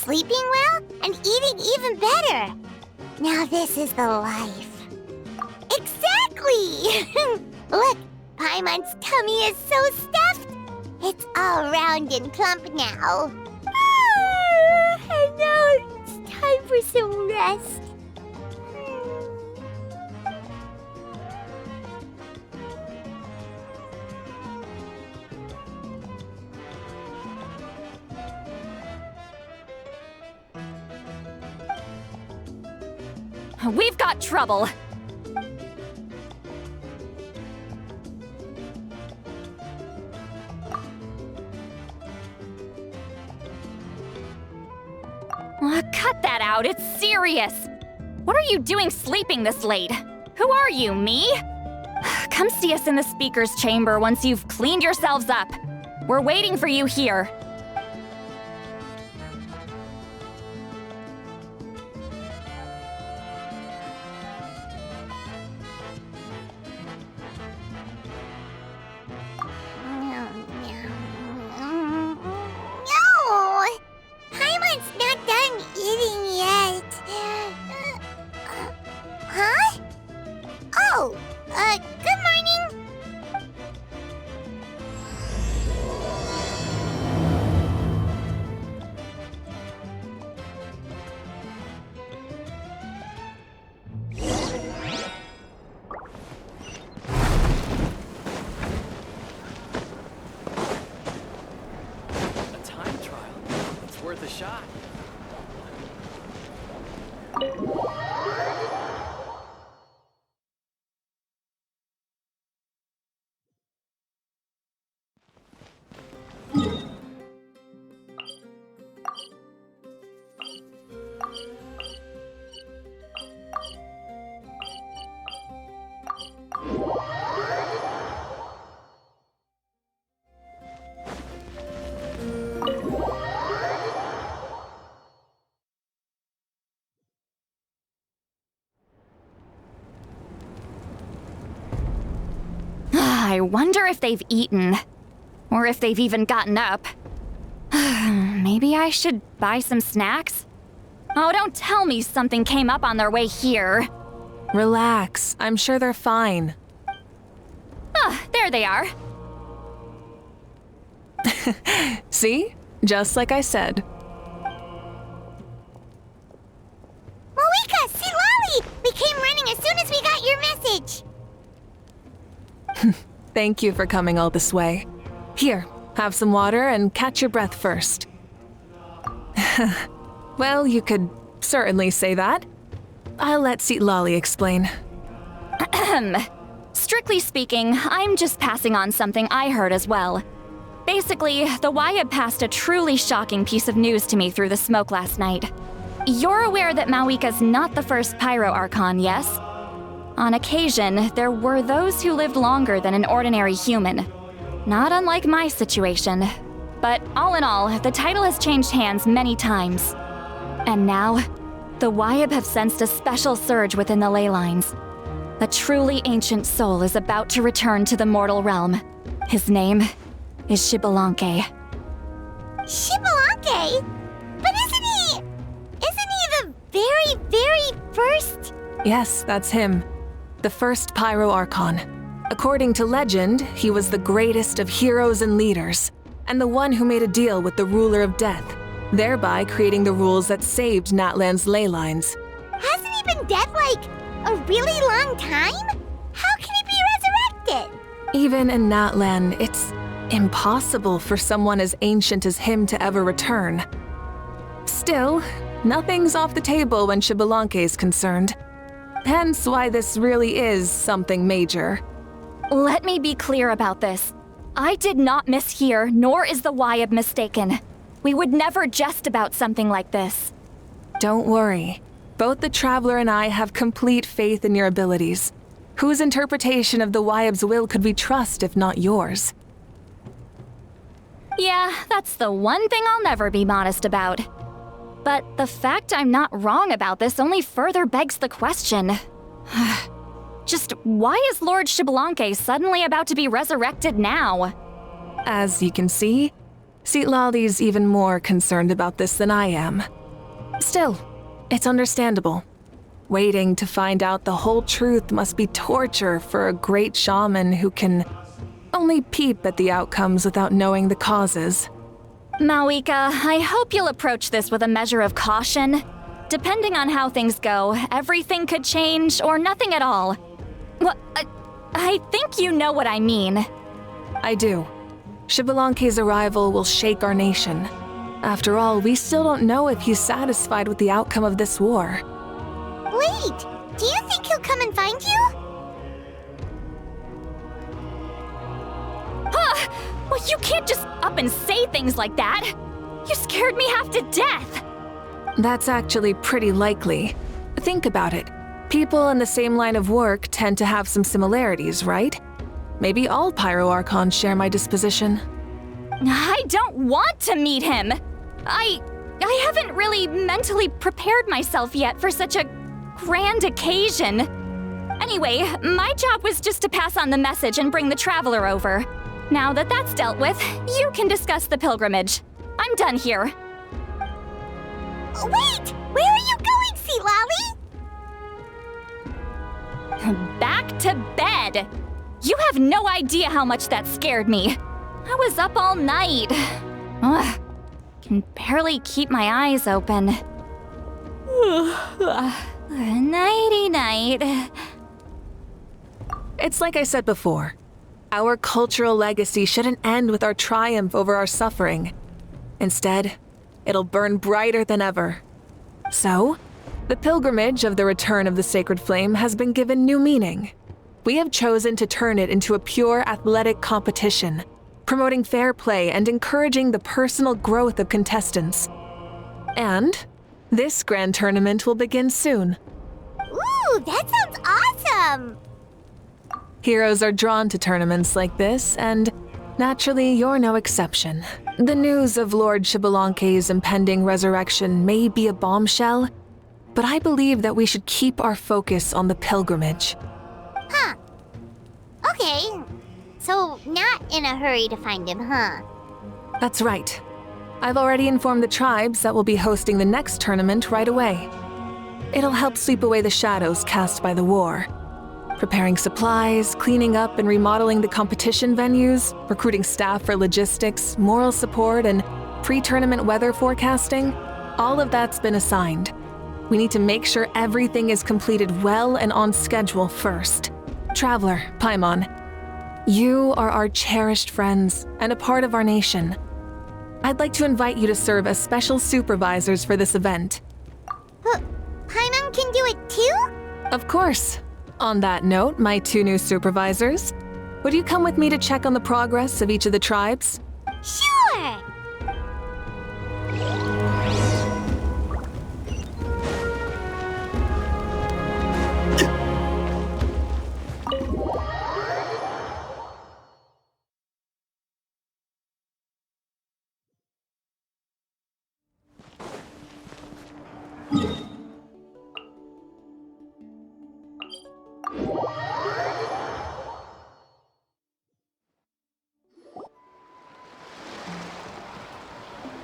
sleeping well, and eating even better. Now this is the life. Exactly! Look, Paimon's tummy is so stuffed. It's all round and plump now. And now it's time for some rest. We've got trouble. Cut that out, it's serious. What are you doing sleeping this late? Who are you, me? Come see us in the speaker's chamber once you've cleaned yourselves up. We're waiting for you here. Good morning! A time trial? It's worth a shot. I wonder if they've eaten. Or if they've even gotten up. Maybe I should buy some snacks? Oh, don't tell me something came up on their way here. Relax. I'm sure they're fine. Ah, there they are. See? Just like I said. Mauvika, see Lolly! We came running as soon as we got your message. Thank you for coming all this way. Here, have some water and catch your breath first. Well, you could certainly say that. I'll let Seat Lolly explain. Strictly speaking, I'm just passing on something I heard as well. Basically, the Wyab passed a truly shocking piece of news to me through the smoke last night. You're aware that Mauvika's not the first Pyro Archon, yes? On occasion, there were those who lived longer than an ordinary human. Not unlike my situation. But all in all, the title has changed hands many times. And now, the Wyab have sensed a special surge within the ley lines. A truly ancient soul is about to return to the mortal realm. His name is Xbalanque. Xbalanque? But isn't he the very, very first? Yes, that's him. The first Pyro Archon. According to legend, he was the greatest of heroes and leaders, and the one who made a deal with the ruler of death, thereby creating the rules that saved Natlan's ley lines. Hasn't he been dead like a really long time? How can he be resurrected? Even in Natlan, it's impossible for someone as ancient as him to ever return. Still, nothing's off the table when Xbalanque is concerned. Hence why this really is something major. Let me be clear about this. I did not mishear, nor is the Wyab mistaken. We would never jest about something like this. Don't worry. Both the Traveler and I have complete faith in your abilities. Whose interpretation of the Wyab's will could we trust if not yours? Yeah, that's the one thing I'll never be modest about. But the fact I'm not wrong about this only further begs the question. Just why is Lord Xbalanque suddenly about to be resurrected now? As you can see, Lolly's even more concerned about this than I am. Still, it's understandable. Waiting to find out the whole truth must be torture for a great shaman who can only peep at the outcomes without knowing the causes. Mauvika, I hope you'll approach this with a measure of caution. Depending on how things go, everything could change or nothing at all. Well, I think you know what I mean. I do. Xbalanque's arrival will shake our nation. After all, we still don't know if he's satisfied with the outcome of this war. Wait, do you think he'll come and find you? Well, you can't just up and say things like that. You scared me half to death. That's actually pretty likely. Think about it. People in the same line of work tend to have some similarities, right? Maybe all Pyroarchons share my disposition. I don't want to meet him. I haven't really mentally prepared myself yet for such a grand occasion. Anyway, my job was just to pass on the message and bring the traveler over. Now that that's dealt with, you can discuss the pilgrimage. I'm done here. Wait! Where are you going, Sea Lolly? Back to bed! You have no idea how much that scared me. I was up all night. Ugh, can barely keep my eyes open. Nighty-night. It's like I said before. Our cultural legacy shouldn't end with our triumph over our suffering. Instead, it'll burn brighter than ever. So, the pilgrimage of the return of the sacred flame has been given new meaning. We have chosen to turn it into a pure athletic competition, promoting fair play and encouraging the personal growth of contestants. And this grand tournament will begin soon. Ooh, that sounds awesome! Heroes are drawn to tournaments like this, and naturally, you're no exception. The news of Lord Xbalanque's impending resurrection may be a bombshell, but I believe that we should keep our focus on the pilgrimage. Huh. Okay. So, not in a hurry to find him, huh? That's right. I've already informed the tribes that we'll be hosting the next tournament right away. It'll help sweep away the shadows cast by the war. Preparing supplies, cleaning up and remodeling the competition venues, recruiting staff for logistics, moral support, and pre-tournament weather forecasting, all of that's been assigned. We need to make sure everything is completed well and on schedule first. Traveler, Paimon, you are our cherished friends and a part of our nation. I'd like to invite you to serve as special supervisors for this event. Paimon can do it too? Of course. On that note, my two new supervisors, would you come with me to check on the progress of each of the tribes? Sure!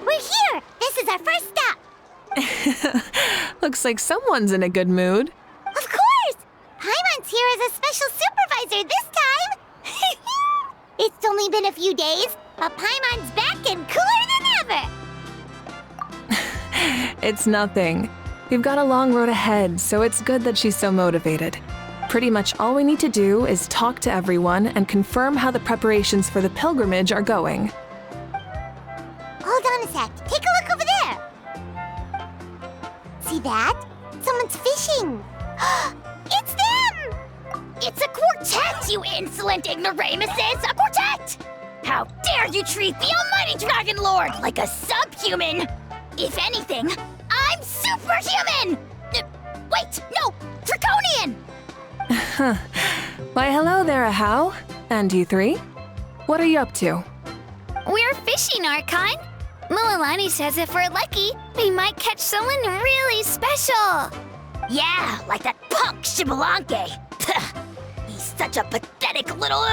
We're here! This is our first stop! Looks like someone's in a good mood. Of course! Paimon's here as a special supervisor this time! It's only been a few days, but Paimon's back and cooler than ever! It's nothing. We've got a long road ahead, so it's good that she's so motivated. Pretty much all we need to do is talk to everyone and confirm how the preparations for the pilgrimage are going. Hold on a sec. Take a look over there. See that? Someone's fishing. It's them! It's a quartet, you insolent ignoramuses! A quartet! How dare you treat the almighty Dragon Lord like a subhuman! If anything, I'm superhuman! Wait, no! Draconian! Why, hello there, Ahau. And you three? What are you up to? We're fishing, Archon. Mualani says if we're lucky, we might catch someone really special. Yeah, like that punk Xbalanque. He's such a pathetic little...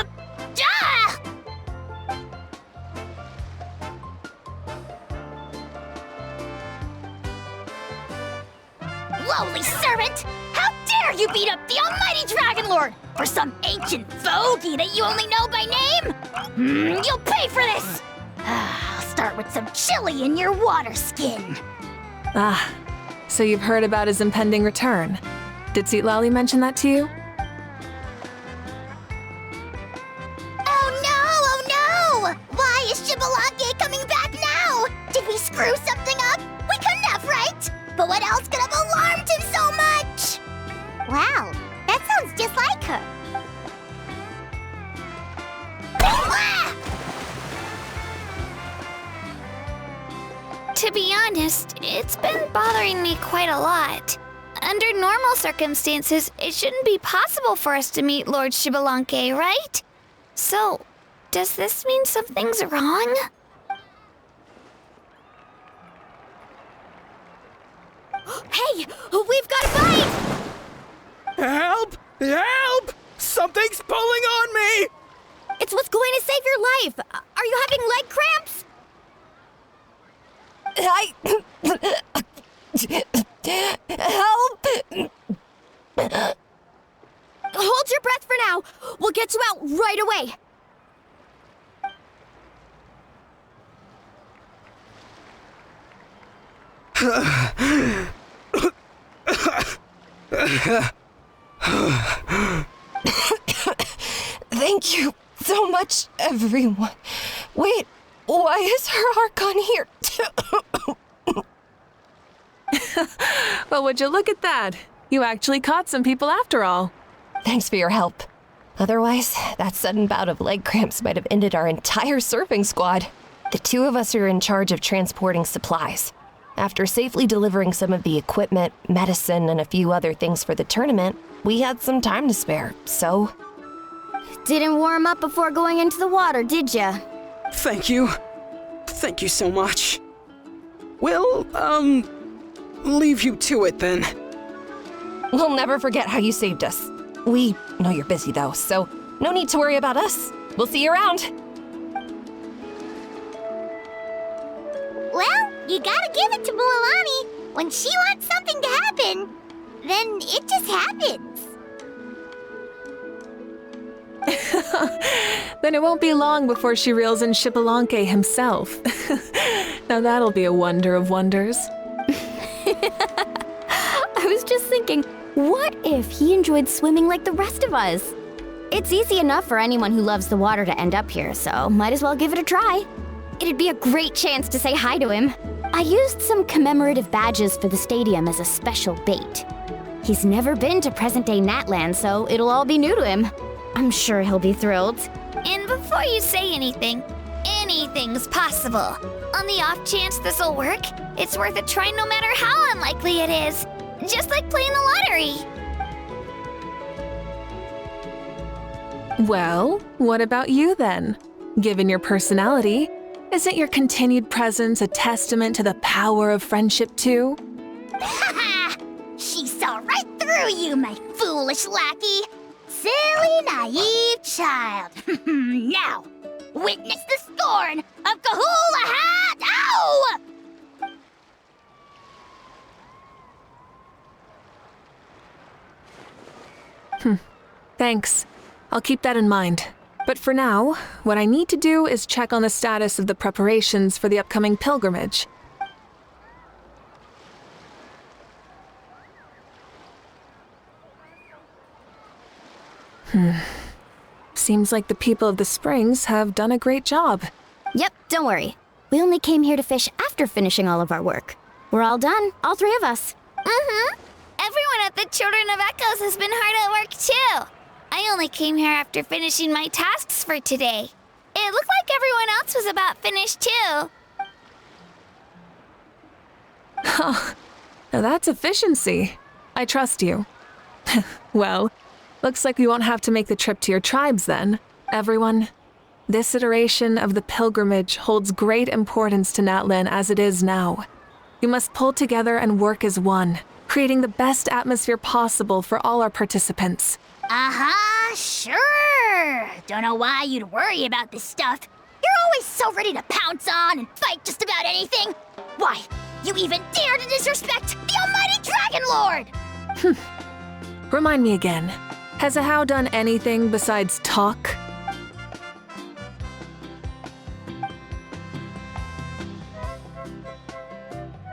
lowly servant! How dare you beat up the almighty Dragon Lord for some ancient fogey that you only know by name? You'll pay for this! I'll start with some chili in your water skin. Ah, so you've heard about his impending return. Did Lolly mention that to you? Oh no! Why is Shibalake coming back now? Did we screw something up? We couldn't have, right? But what else could have alarmed him so much? Wow, that sounds just like her. Ah! To be honest, it's been bothering me quite a lot. Under normal circumstances, it shouldn't be possible for us to meet Lord Shibalanke, right? So, does this mean something's wrong? Hey, we've got a bite! Help! Help! Something's pulling on me! It's what's going to save your life. Are you having leg cramps? Help! Hold your breath for now. We'll get you out right away. Thank you so much, everyone. Wait, why is her Archon here too? Well, would you look at that? You actually caught some people after all. Thanks for your help. Otherwise, that sudden bout of leg cramps might have ended our entire surfing squad. The two of us are in charge of transporting supplies. After safely delivering some of the equipment, medicine, and a few other things for the tournament, we had some time to spare, so... Didn't warm up before going into the water, did ya? Thank you. Thank you so much. We'll, leave you to it then. We'll never forget how you saved us. We know you're busy though, so no need to worry about us. We'll see you around. Well, you gotta give it to Mualani. When she wants something to happen, then it just happens. Then it won't be long before she reels in Shibalanke himself. Now that'll be a wonder of wonders. I was just thinking, what if he enjoyed swimming like the rest of us? It's easy enough for anyone who loves the water to end up here, so might as well give it a try. It'd be a great chance to say hi to him. I used some commemorative badges for the stadium as a special bait. He's never been to present-day Natland, so it'll all be new to him. I'm sure he'll be thrilled. And before you say anything, anything's possible. On the off chance this'll work, it's worth a try no matter how unlikely it is. Just like playing the lottery. Well, what about you then? Given your personality, isn't your continued presence a testament to the power of friendship too? Ha! She saw right through you, my foolish lackey. Silly, naive child. Now, witness the scorn of Kahula Hat! Ow! Thanks. I'll keep that in mind. But for now, what I need to do is check on the status of the preparations for the upcoming pilgrimage. Seems like the people of the Springs have done a great job. Yep, don't worry. We only came here to fish after finishing all of our work. We're all done, all three of us. Everyone at the Children of Echoes has been hard at work too. I only came here after finishing my tasks for today. It looked like everyone else was about finished too. Now that's efficiency. I trust you. Well, looks like we won't have to make the trip to your tribes then. Everyone, this iteration of the pilgrimage holds great importance to Natlan as it is now. You must pull together and work as one, creating the best atmosphere possible for all our participants. Sure. Don't know why you'd worry about this stuff. You're always so ready to pounce on and fight just about anything. Why, You even dare to disrespect the almighty Dragon Lord! Remind me again, has Ahau done anything besides talk?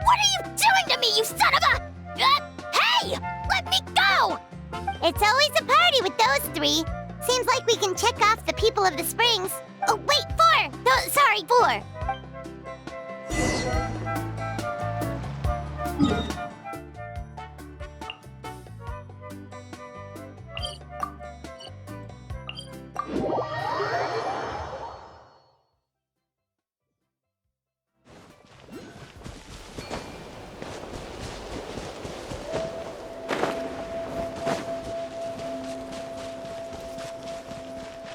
What are you doing to me, you son of a... hey! Let me go! It's always a party with those three. Seems like we can check off the people of the springs. Oh, wait, 4! No, sorry, 4.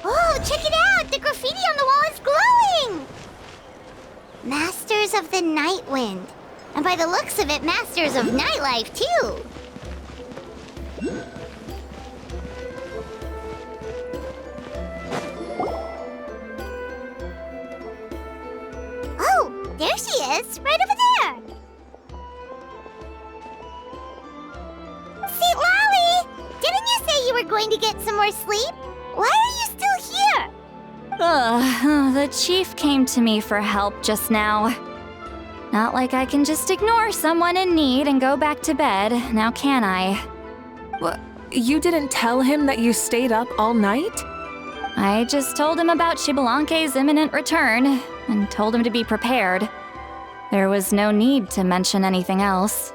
Oh, check it out! The graffiti on the wall is glowing! Masters of the Night Wind. And by the looks of it, masters of nightlife, too. Oh, there she is, right over there. St. Lolly! Didn't you say you were going to get some more sleep? Why are you still here? The chief came to me for help just now. Not like I can just ignore someone in need and go back to bed, now can I? What? You didn't tell him that you stayed up all night? I just told him about Xbalanque's imminent return, and told him to be prepared. There was no need to mention anything else.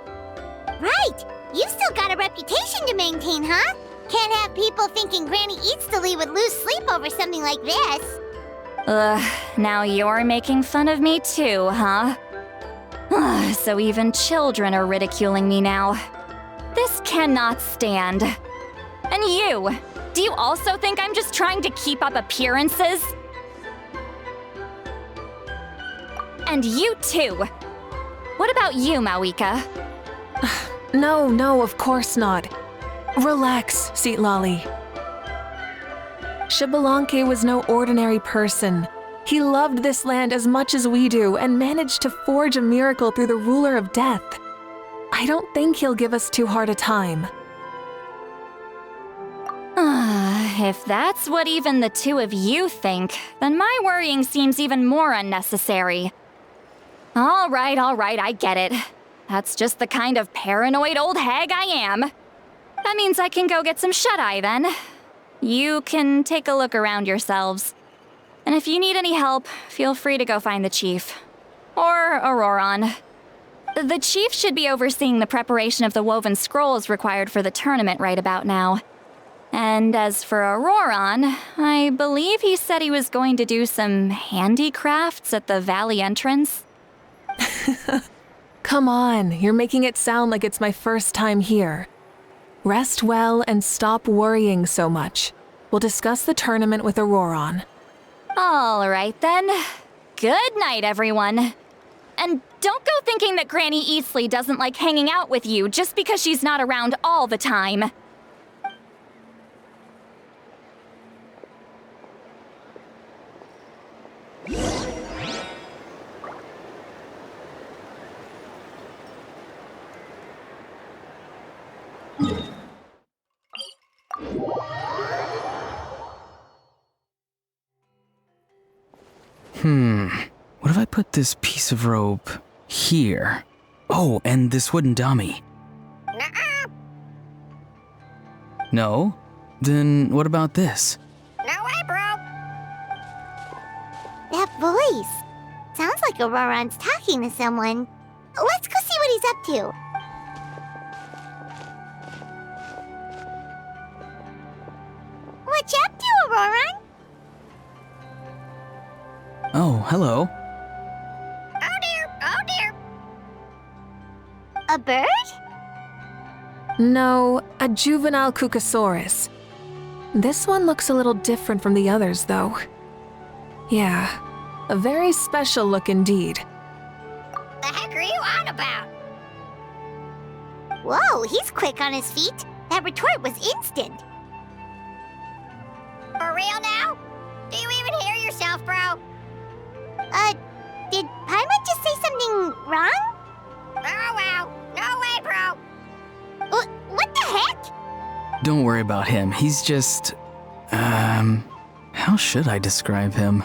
Right! You've still got a reputation to maintain, huh? Can't have people thinking Granny Eatstily would lose sleep over something like this. Now you're making fun of me too, huh? So even children are ridiculing me now. This cannot stand. And you! Do you also think I'm just trying to keep up appearances? And you too! What about you, Mauvika? No, of course not. Relax, Citlali. Xbalanque was no ordinary person. He loved this land as much as we do and managed to forge a miracle through the ruler of death. I don't think he'll give us too hard a time. If that's what even the two of you think, then my worrying seems even more unnecessary. All right, I get it. That's just the kind of paranoid old hag I am. That means I can go get some shut-eye then. You can take a look around yourselves. And if you need any help, feel free to go find the chief. Or Auroron. The chief should be overseeing the preparation of the woven scrolls required for the tournament right about now. And as for Auroron, I believe he said he was going to do some handicrafts at the valley entrance. Come on, you're making it sound like it's my first time here. Rest well and stop worrying so much. We'll discuss the tournament with Auroron. All right then. Good night, everyone. And don't go thinking that Granny Eastly doesn't like hanging out with you just because she's not around all the time. What if I put this piece of rope here? Oh, and this wooden dummy. Nuh-uh. No? Then what about this? No way, bro. That voice. Sounds like Auroron's talking to someone. Let's go see what he's up to. What you up to, Auroron? Oh, hello. Oh dear. A bird? No, a juvenile Cucasaurus. This one looks a little different from the others, though. Yeah, a very special look indeed. The heck are you on about? Whoa, he's quick on his feet. That retort was instant. For real now? Do you even hear yourself, bro? Did Paimon just say something wrong? don't worry about him. He's just... how should I describe him?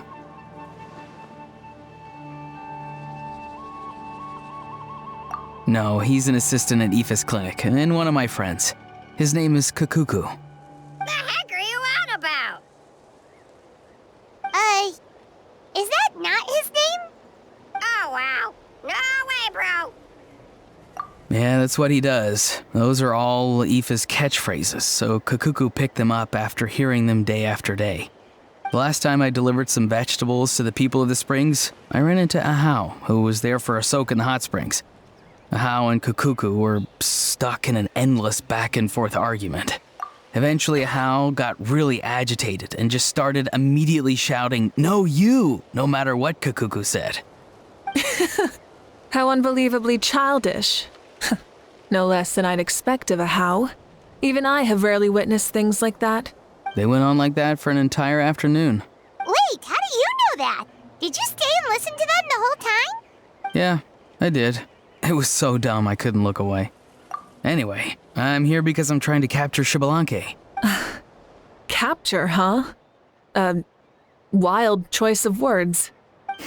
No, he's an assistant at Aoife's clinic, and one of my friends. His name is Kakuku. The heck are you on about? Is that not his name? Oh, wow. No way, bro. Yeah, that's what he does. Those are all Aoife's catchphrases, so Kakuku picked them up after hearing them day after day. The last time I delivered some vegetables to the people of the springs, I ran into Ahau, who was there for a soak in the hot springs. Ahau and Kakuku were stuck in an endless back-and-forth argument. Eventually, Ahau got really agitated and just started immediately shouting, "No, you!" no matter what Kakuku said. How unbelievably childish. No less than I'd expect of Ahau. Even I have rarely witnessed things like that. They went on like that for an entire afternoon. Wait, how do you know that? Did you stay and listen to them the whole time? Yeah, I did. It was so dumb I couldn't look away. Anyway, I'm here because I'm trying to capture Xbalanque. Capture, huh? Wild choice of words.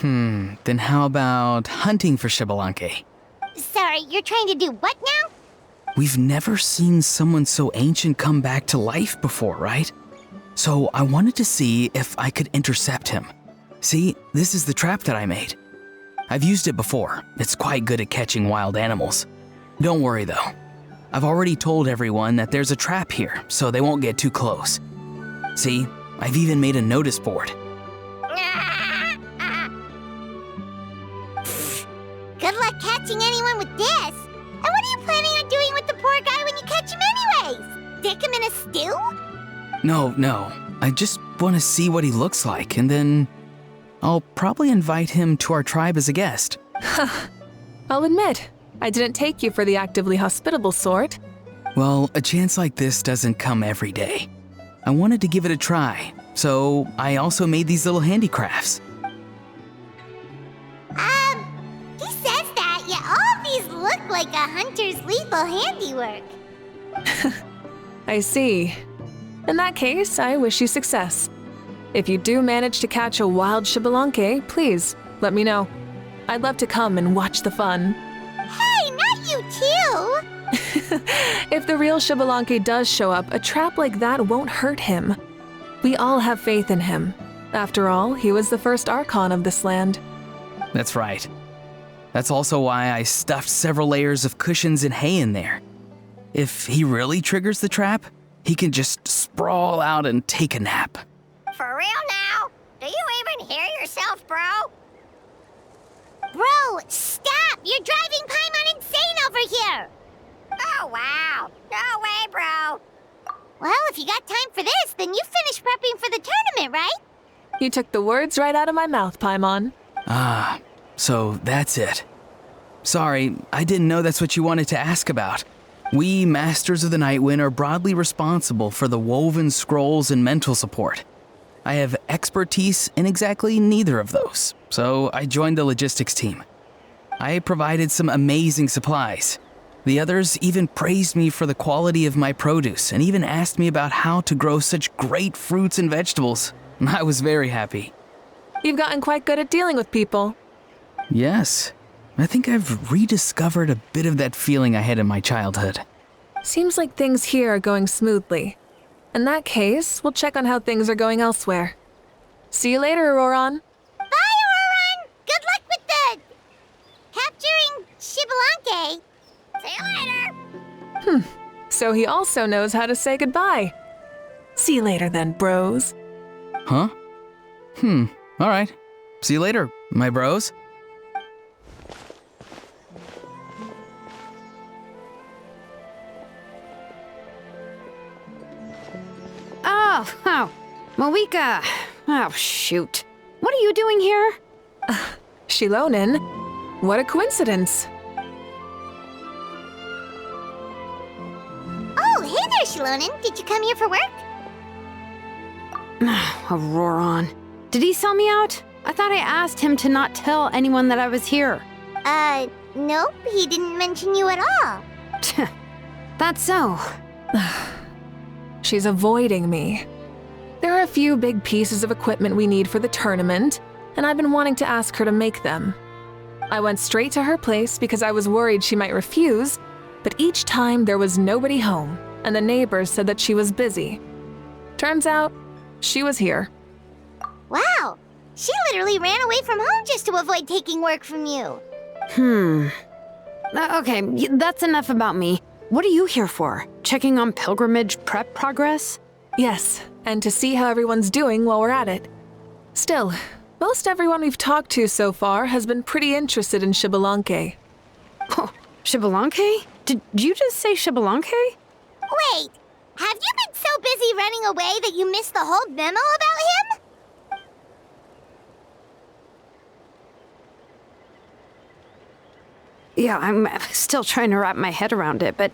Then how about hunting for Xbalanque? Sorry, you're trying to do what now? We've never seen someone so ancient come back to life before, right? So I wanted to see if I could intercept him. See, this is the trap that I made. I've used it before. It's quite good at catching wild animals. Don't worry though. I've already told everyone that there's a trap here, so they won't get too close. See, I've even made a notice board. Good luck catching anyone with this. And what are you planning on doing with the poor guy when you catch him anyways? Stick him in a stew? No. I just want to see what he looks like, and then I'll probably invite him to our tribe as a guest. I'll admit, I didn't take you for the actively hospitable sort. Well, a chance like this doesn't come every day. I wanted to give it a try, so I also made these little handicrafts. He says that, yet all of these look like a hunter's lethal handiwork. I see. In that case, I wish you success. If you do manage to catch a wild Xbalanque, please let me know. I'd love to come and watch the fun. Hey, not you too! If the real Xbalanque does show up, a trap like that won't hurt him. We all have faith in him. After all, he was the first Archon of this land. That's right. That's also why I stuffed several layers of cushions and hay in there. If he really triggers the trap, he can just sprawl out and take a nap. For real now? Do you even hear yourself, bro? Bro, stop! You're driving Paimon insane over here! Oh, wow. No way, bro. Well, if you got time for this, then you finished prepping for the tournament, right? You took the words right out of my mouth, Paimon. Ah, so that's it. Sorry, I didn't know that's what you wanted to ask about. We, Masters of the Nightwind, are broadly responsible for the woven scrolls and mental support. I have expertise in exactly neither of those, so I joined the logistics team. I provided some amazing supplies. The others even praised me for the quality of my produce and even asked me about how to grow such great fruits and vegetables. I was very happy. You've gotten quite good at dealing with people. Yes, I think I've rediscovered a bit of that feeling I had in my childhood. Seems like things here are going smoothly. In that case, we'll check on how things are going elsewhere. See you later, Auroron. Bye, Auroron! Good luck with the... capturing Xbalanque. See you later. So he also knows how to say goodbye. See you later then, bros. Huh? All right. See you later, my bros. Oh, Mauvika. Oh, shoot. What are you doing here? Shilonin? What a coincidence. Oh, hey there, Shilonin. Did you come here for work? Auroron. Did he sell me out? I thought I asked him to not tell anyone that I was here. Nope. He didn't mention you at all. That's so. she's avoiding me. There are a few big pieces of equipment we need for the tournament, and I've been wanting to ask her to make them. I went straight to her place because I was worried she might refuse, but each time there was nobody home, and the neighbors said that she was busy. Turns out, she was here. Wow, she literally ran away from home just to avoid taking work from you. Okay, that's enough about me. What are you here for? Checking on pilgrimage prep progress? Yes, and to see how everyone's doing while we're at it. Still, most everyone we've talked to so far has been pretty interested in Xbalanque. Oh, Xbalanque? Did you just say Xbalanque? Wait, have you been so busy running away that you missed the whole memo about him? Yeah, I'm still trying to wrap my head around it, but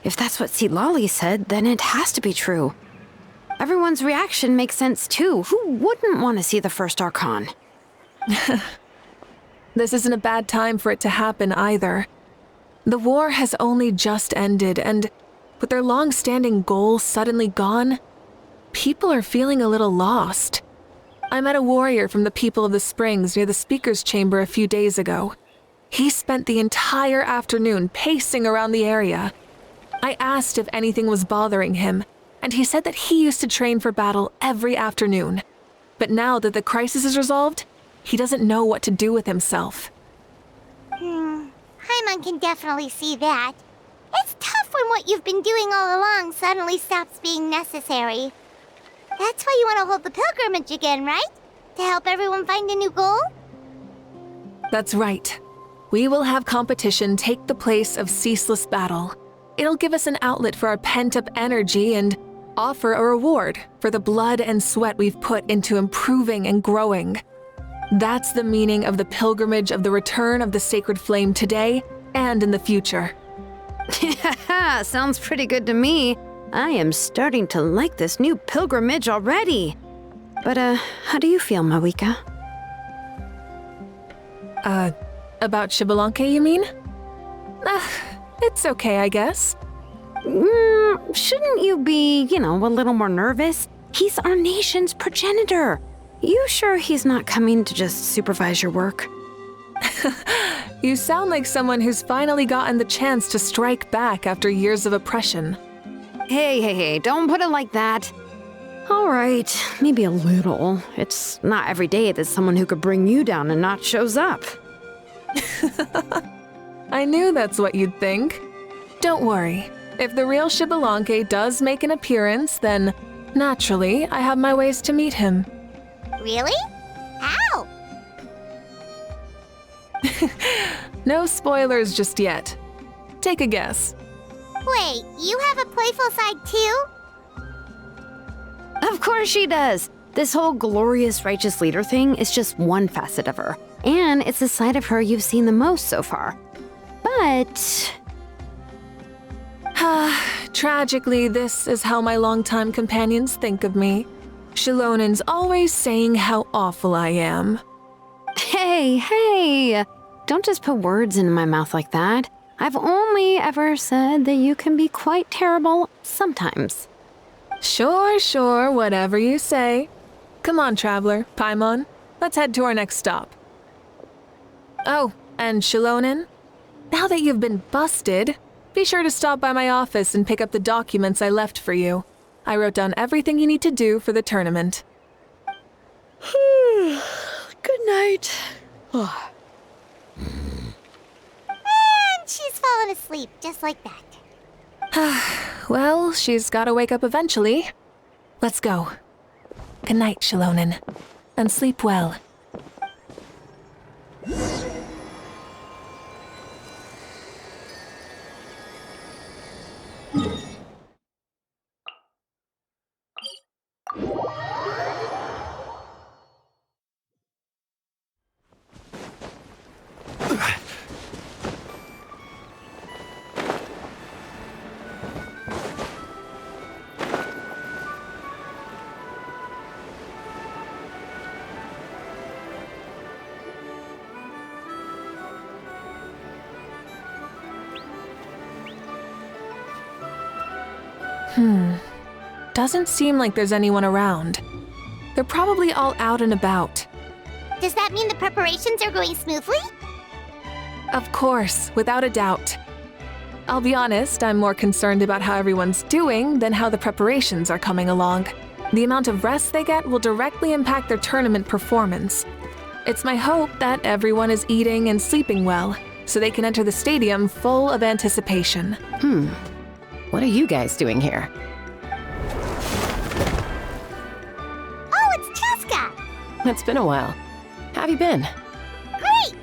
if that's what Lolly said, then it has to be true. Everyone's reaction makes sense too. Who wouldn't want to see the first Archon? This isn't a bad time for it to happen either. The war has only just ended, and with their long-standing goals suddenly gone, people are feeling a little lost. I met a warrior from the People of the Springs near the Speaker's Chamber a few days ago. He spent the entire afternoon pacing around the area. I asked if anything was bothering him, and he said that he used to train for battle every afternoon. But now that the crisis is resolved, he doesn't know what to do with himself. Paimon can definitely see that. It's tough when what you've been doing all along suddenly stops being necessary. That's why you want to hold the pilgrimage again, right? To help everyone find a new goal? That's right. We will have competition take the place of ceaseless battle. It'll give us an outlet for our pent-up energy and offer a reward for the blood and sweat we've put into improving and growing. That's the meaning of the pilgrimage of the return of the sacred flame today and in the future. Yeah, sounds pretty good to me. I am starting to like this new pilgrimage already. But, how do you feel, Mauvika? About Xbalanque, you mean? It's okay, I guess. Shouldn't you be, a little more nervous? He's our nation's progenitor. You sure he's not coming to just supervise your work? You sound like someone who's finally gotten the chance to strike back after years of oppression. Hey, don't put it like that. All right, maybe a little. It's not every day that someone who could bring you down a notch shows up. I knew that's what you'd think. Don't worry. If the real Xbalanque does make an appearance, then naturally I have my ways to meet him. Really? How? No spoilers just yet. Take a guess. Wait, you have a playful side too? Of course she does. This whole glorious righteous leader thing is just one facet of her. And it's the side of her you've seen the most so far. But... Tragically, this is how my longtime companions think of me. Shilonen's always saying how awful I am. Hey, don't just put words into my mouth like that. I've only ever said that you can be quite terrible sometimes. Sure, whatever you say. Come on, traveler, Paimon. Let's head to our next stop. Oh, and Shilonen, now that you've been busted, be sure to stop by my office and pick up the documents I left for you. I wrote down everything you need to do for the tournament. Good night. And she's fallen asleep just like that. Well, she's gotta wake up eventually. Let's go. Good night, Shilonen. And sleep well. doesn't seem like there's anyone around. They're probably all out and about. Does that mean the preparations are going smoothly? Of course, without a doubt. I'll be honest, I'm more concerned about how everyone's doing than how the preparations are coming along. The amount of rest they get will directly impact their tournament performance. It's my hope that everyone is eating and sleeping well, so they can enter the stadium full of anticipation. What are you guys doing here? Oh, it's Cheska! It's been a while. How have you been? Great!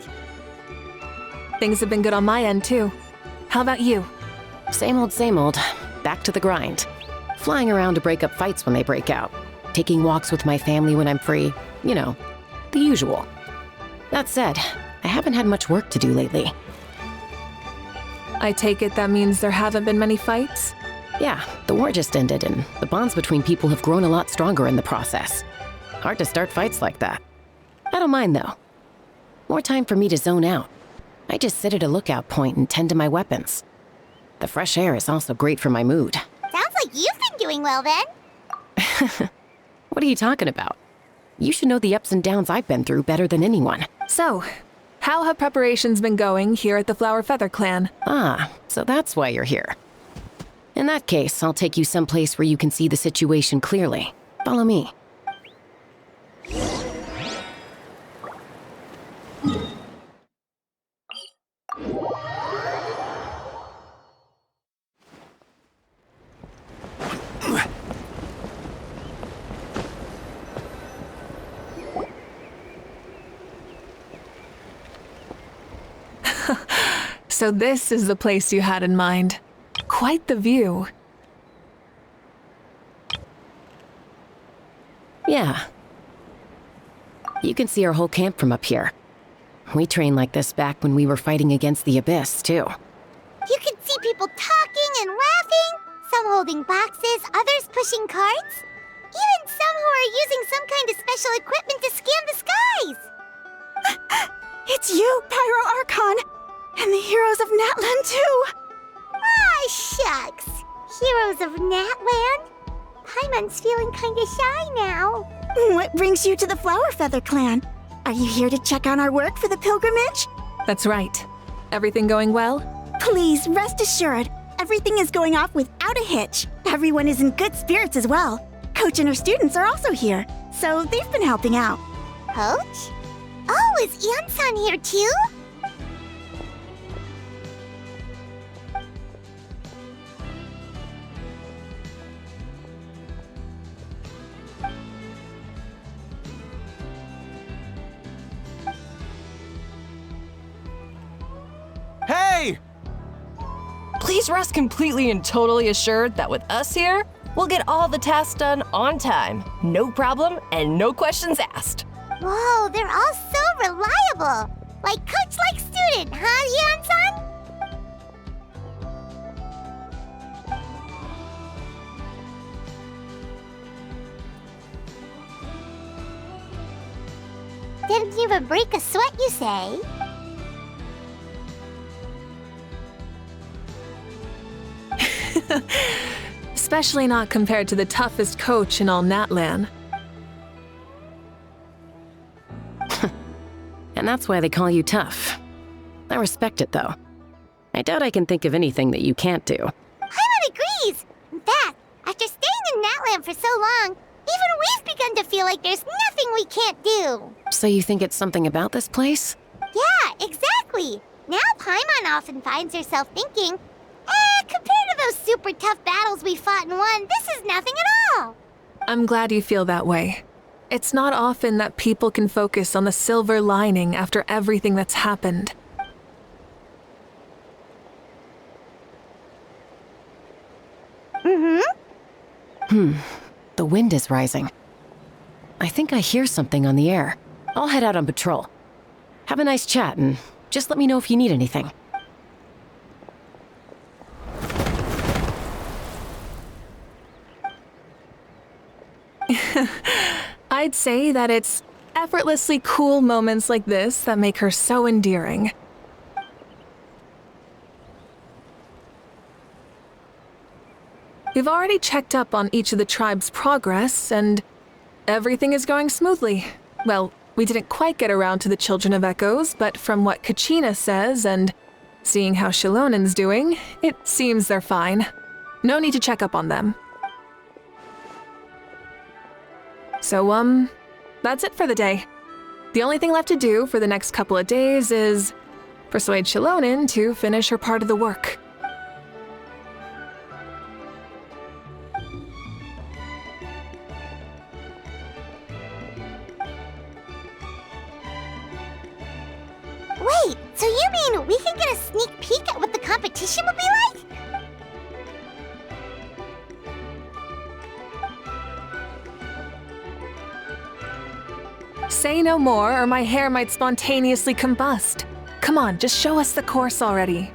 Things have been good on my end, too. How about you? Same old, same old. Back to the grind. Flying around to break up fights when they break out. Taking walks with my family when I'm free. You know, the usual. That said, I haven't had much work to do lately. I take it that means there haven't been many fights? Yeah, the war just ended and the bonds between people have grown a lot stronger in the process. Hard to start fights like that. I don't mind though. More time for me to zone out. I just sit at a lookout point and tend to my weapons. The fresh air is also great for my mood. Sounds like you've been doing well then. What are you talking about? You should know the ups and downs I've been through better than anyone. So, how have preparations been going here at the Flower Feather Clan? Ah, so that's why you're here. In that case, I'll take you someplace where you can see the situation clearly. Follow me. So this is the place you had in mind. Quite the view. Yeah. You can see our whole camp from up here. We trained like this back when we were fighting against the Abyss, too. You can see people talking and laughing, some holding boxes, others pushing carts. Even some who are using some kind of special equipment to scan the skies. It's you, Pyro Archon! And the heroes of Natlan, too! Ah, shucks. Heroes of Natland? Paimon's feeling kinda shy now. What brings you to the Flower Feather Clan? Are you here to check on our work for the pilgrimage? That's right. Everything going well? Please, rest assured, everything is going off without a hitch. Everyone is in good spirits as well. Coach and her students are also here, so they've been helping out. Coach? Oh, is Ian-san here too? Hey! Please rest completely and totally assured that with us here, we'll get all the tasks done on time. No problem and no questions asked. Whoa, they're all so reliable. Like coach like student, huh, Ian-san? Didn't even break a sweat, you say? Especially not compared to the toughest coach in all Natlan. And that's why they call you tough. I respect it, though. I doubt I can think of anything that you can't do. Paimon agrees! In fact, after staying in Natland for so long, even we've begun to feel like there's nothing we can't do. So you think it's something about this place? Yeah, exactly. Now Paimon often finds herself thinking, compared to those super tough battles we fought and won, this is nothing at all. I'm glad you feel that way. It's not often that people can focus on the silver lining after everything that's happened. The wind is rising. I think I hear something on the air. I'll head out on patrol. Have a nice chat and just let me know if you need anything. I'd say that it's effortlessly cool moments like this that make her so endearing. We've already checked up on each of the tribe's progress, and everything is going smoothly. Well, we didn't quite get around to the Children of Echoes, but from what Kachina says and seeing how Shilonen's doing, it seems they're fine. No need to check up on them. So, that's it for the day. The only thing left to do for the next couple of days is persuade Shilonen to finish her part of the work. Wait, so you mean we can get a sneak peek at what the competition will be like? Say no more, or my hair might spontaneously combust. Come on, just show us the course already.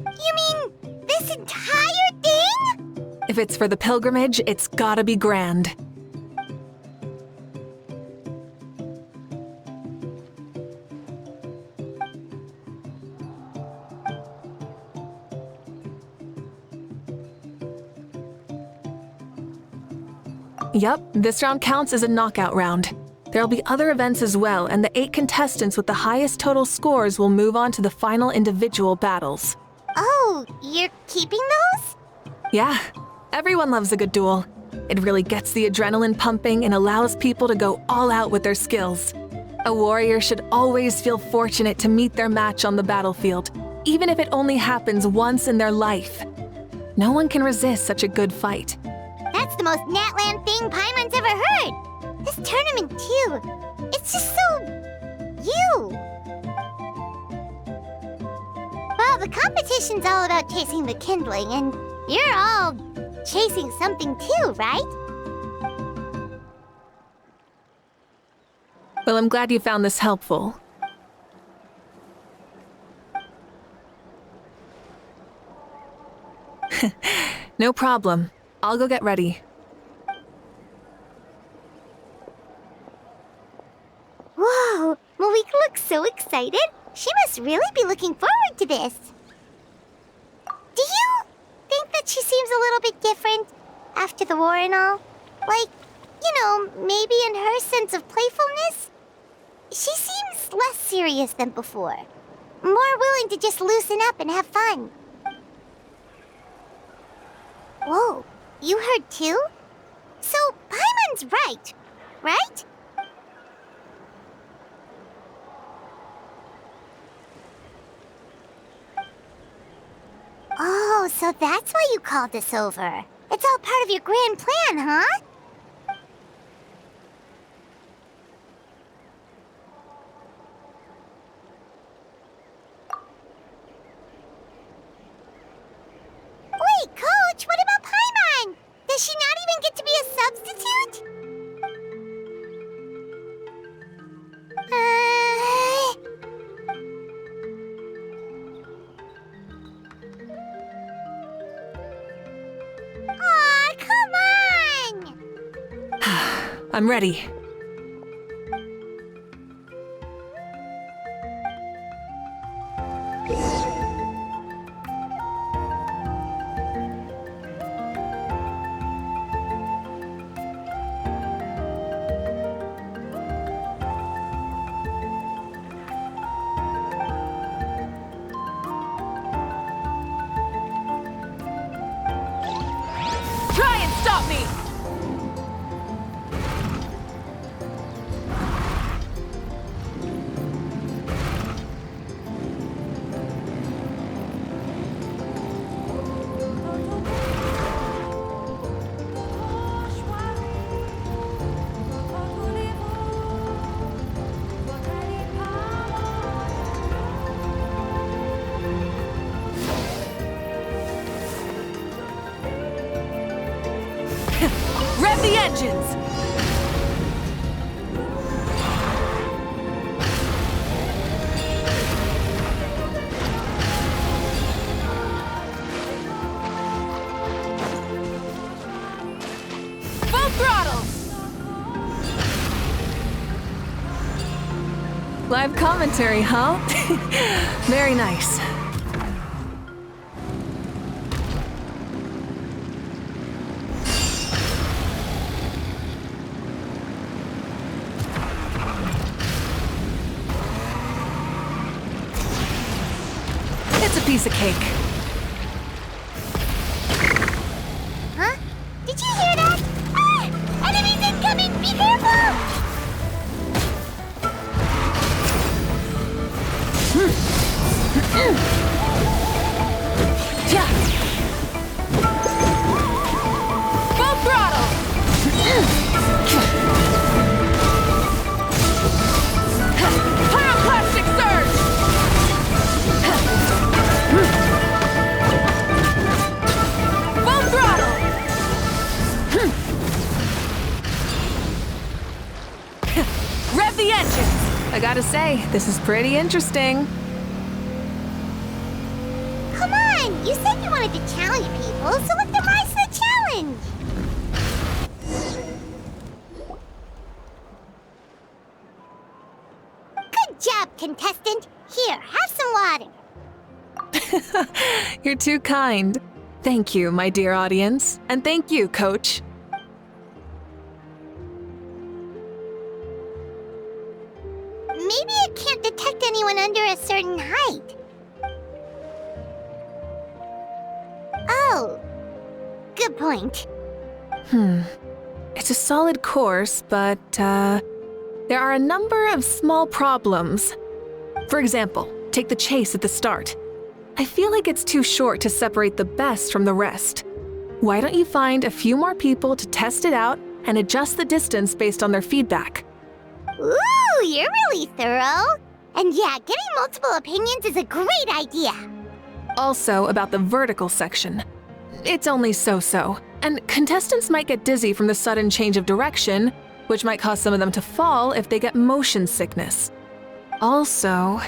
You mean this entire thing? If it's for the pilgrimage, it's gotta be grand. Yup, this round counts as a knockout round. There'll be other events as well, and the 8 contestants with the highest total scores will move on to the final individual battles. Oh, you're keeping those? Yeah, everyone loves a good duel. It really gets the adrenaline pumping and allows people to go all out with their skills. A warrior should always feel fortunate to meet their match on the battlefield, even if it only happens once in their life. No one can resist such a good fight. That's the most Natland thing Paimon's ever heard. This tournament, too. It's just so... you. Well, the competition's all about chasing the kindling, and you're all chasing something too, right? Well, I'm glad you found this helpful. No problem. I'll go get ready. Whoa, Mauvika looks so excited. She must really be looking forward to this. Do you think that she seems a little bit different after the war and all? Like, you know, maybe in her sense of playfulness? She seems less serious than before. More willing to just loosen up and have fun. Whoa, you heard too? So, Paimon's right? Oh, so that's why you called us over. It's all part of your grand plan, huh? Wait, Coach, what about Paimon? Does she not even get to be a substitute? Aw, come on! I'm ready. Live commentary, huh? Very nice. It's a piece of cake. Huh? Did you hear that? Ah! Enemies incoming! Be careful! Full throttle! Pyroclastic surge! Full throttle! Rev the engines! I gotta say, this is pretty interesting. Come on! You said you wanted to challenge people, so let them rise to the challenge! Good job, contestant! Here, have some water! You're too kind. Thank you, my dear audience. And thank you, Coach. Maybe it can't detect anyone under a certain height. Oh, good point. It's a solid course, but, there are a number of small problems. For example, take the chase at the start. I feel like it's too short to separate the best from the rest. Why don't you find a few more people to test it out and adjust the distance based on their feedback? Ooh, you're really thorough. And yeah, getting multiple opinions is a great idea. Also, about the vertical section. It's only so-so, and contestants might get dizzy from the sudden change of direction, which might cause some of them to fall if they get motion sickness. Also,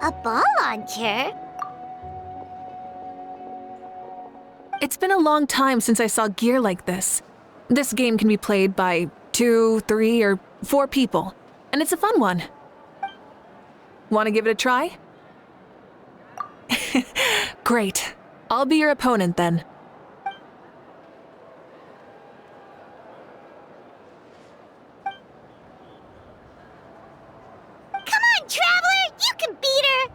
A ball launcher? it's been a long time since I saw gear like this. This game can be played by 2, 3, or 4 people, and it's a fun one. Want to give it a try? Great. I'll be your opponent then. Come on, Traveler! You can beat her!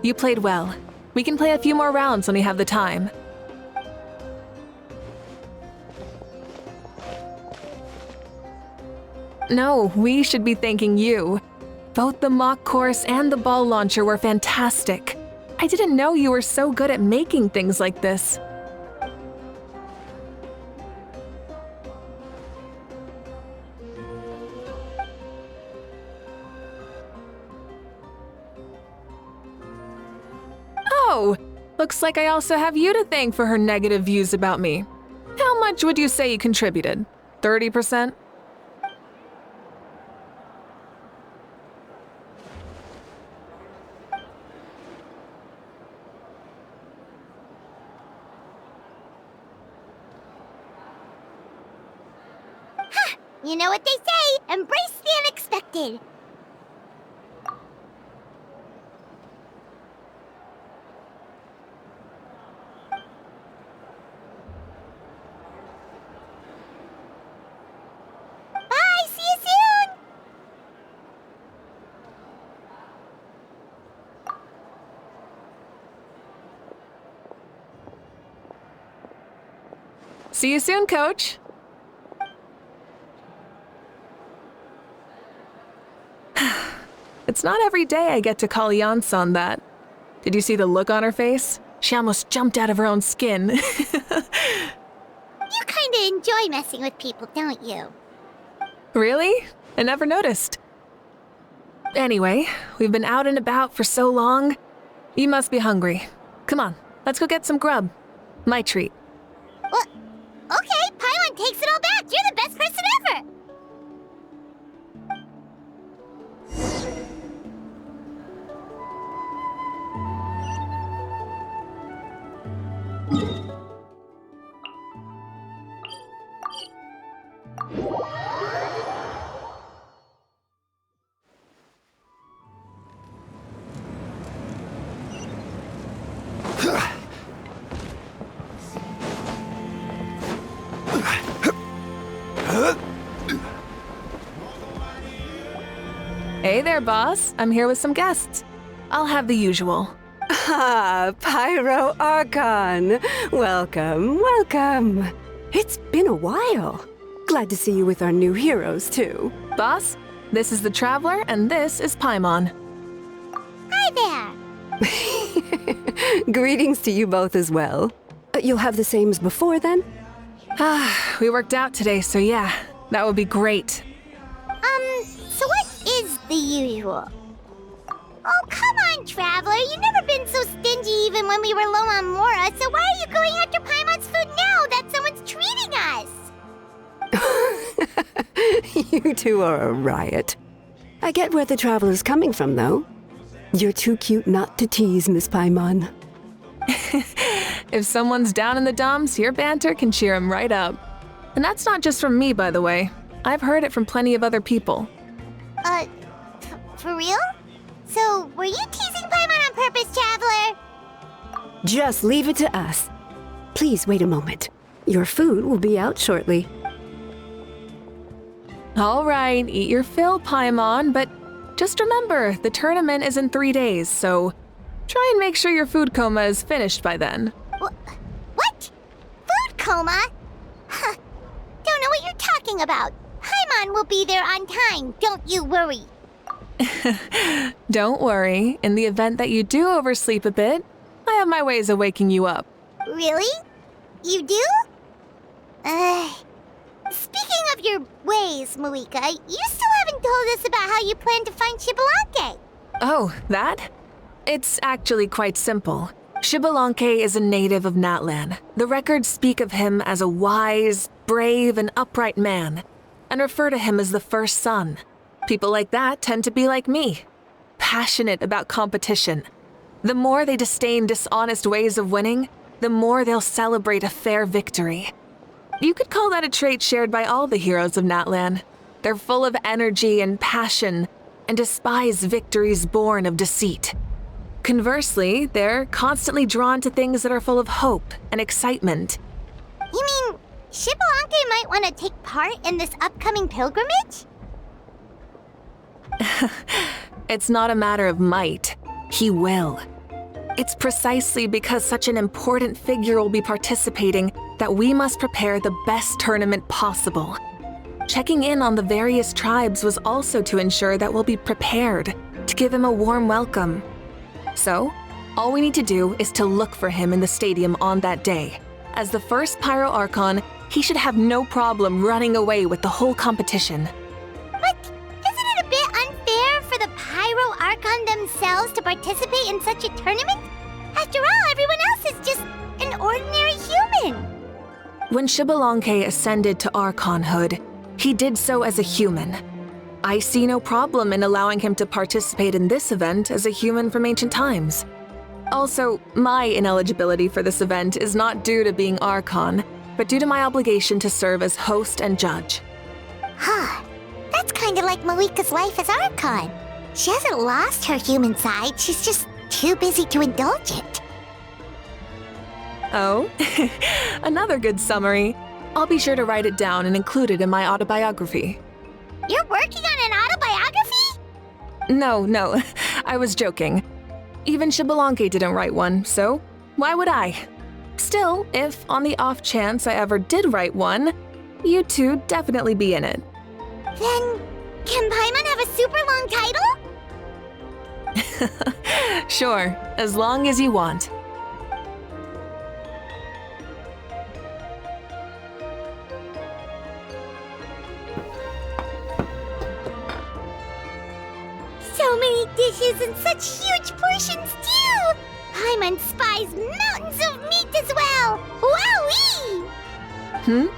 You played well. We can play a few more rounds when we have the time. No, we should be thanking you. Both the mock course and the ball launcher were fantastic. I didn't know you were so good at making things like this. Oh, looks like I also have you to thank for her negative views about me. How much would you say you contributed? 30%? You know what they say, embrace the unexpected. Bye, see you soon! See you soon, Coach. It's not every day I get to call Yansan that. Did you see the look on her face? She almost jumped out of her own skin. You kinda enjoy messing with people, don't you? Really? I never noticed. Anyway, we've been out and about for so long. You must be hungry. Come on, let's go get some grub. My treat. Well, okay, Paimon takes it all back. You're the best person ever. Hey there, boss. I'm here with some guests. I'll have the usual. Ah, Pyro Archon. Welcome, welcome. It's been a while. Glad to see you with our new heroes, too. Boss, this is the Traveler, and this is Paimon. Hi there. Greetings to you both as well. You'll have the same as before, then? We worked out today, so yeah, that would be great. So what is the usual? Oh, come on, Traveler. You've never been so stingy even when we were low on Mora, so why are you going after Paimon's food now that someone's treating us? You two are a riot. I get where the Traveler's coming from, though. You're too cute not to tease, Miss Paimon. If someone's down in the dumps, your banter can cheer him right up. And that's not just from me, by the way. I've heard it from plenty of other people. For real? So, were you teasing Paimon on purpose, Traveler? Just leave it to us. Please wait a moment. Your food will be out shortly. All right, eat your fill, Paimon, but just remember, the tournament is in 3 days, so try and make sure your food coma is finished by then. What? Food coma? Huh. Don't know what you're talking about. Paimon will be there on time, don't you worry. Don't worry, in the event that you do oversleep a bit, I have my ways of waking you up. Really? You do? Speaking of your ways, Mauvika, you still haven't told us about how you plan to find Xbalanque. Oh, that? It's actually quite simple. Xbalanque is a native of Natlan. The records speak of him as a wise, brave, and upright man, and refer to him as the first son. People like that tend to be like me, passionate about competition. The more they disdain dishonest ways of winning, the more they'll celebrate a fair victory. You could call that a trait shared by all the heroes of Natlan. They're full of energy and passion, and despise victories born of deceit. Conversely, they're constantly drawn to things that are full of hope and excitement. You mean Xbalanque might want to take part in this upcoming pilgrimage? It's not a matter of might. He will. It's precisely because such an important figure will be participating that we must prepare the best tournament possible. Checking in on the various tribes was also to ensure that we'll be prepared to give him a warm welcome. So, All we need to do is to look for him in the stadium on that day. As the first Pyro Archon, he should have no problem running away with the whole competition. But isn't it a bit unfair for the Pyro Archon themselves to participate in such a tournament? After all, everyone else is just an ordinary human. When Xbalanque ascended to Archonhood, he did so as a human. I see no problem in allowing him to participate in this event as a human from ancient times. Also, my ineligibility for this event is not due to being Archon, but due to my obligation to serve as host and judge. Huh. That's kind of like Mauvika's life as Archon. She hasn't lost her human side, she's just too busy to indulge it. Oh, another good summary. I'll be sure to write it down and include it in my autobiography. You're working on an autobiography? No, I was joking. Even Xbalanque didn't write one, so why would I? Still, if on the off chance I ever did write one, you two definitely be in it. Then, can Paimon have a super long title? Sure, as long as you want. So many dishes and such huge portions too! Paimon spies mountains of meat as well! Wowee!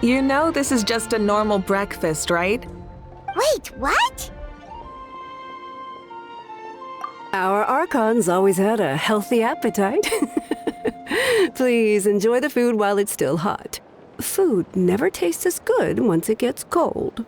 You know this is just a normal breakfast, right? Wait, what? Our Archons always had a healthy appetite. Please enjoy the food while it's still hot. Food never tastes as good once it gets cold.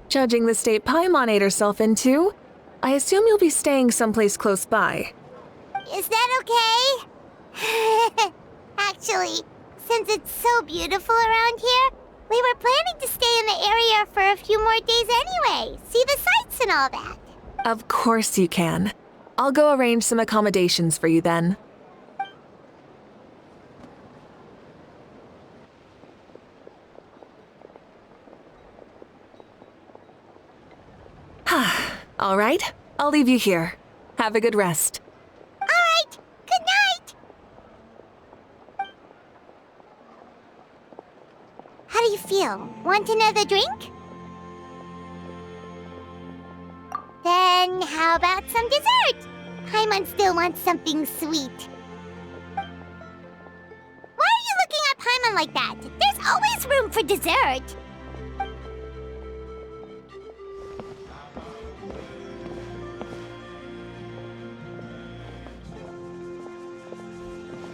Judging the state Paimon ate herself into, I assume you'll be staying someplace close by. Is that okay? Actually, since it's so beautiful around here, we were planning to stay in the area for a few more days anyway, see the sights and all that. Of course you can. I'll go arrange some accommodations for you then. All right, I'll leave you here. Have a good rest. All right, good night. How do you feel? Want another drink? Then how about some dessert? Paimon still wants something sweet. Why are you looking at Paimon like that? There's always room for dessert.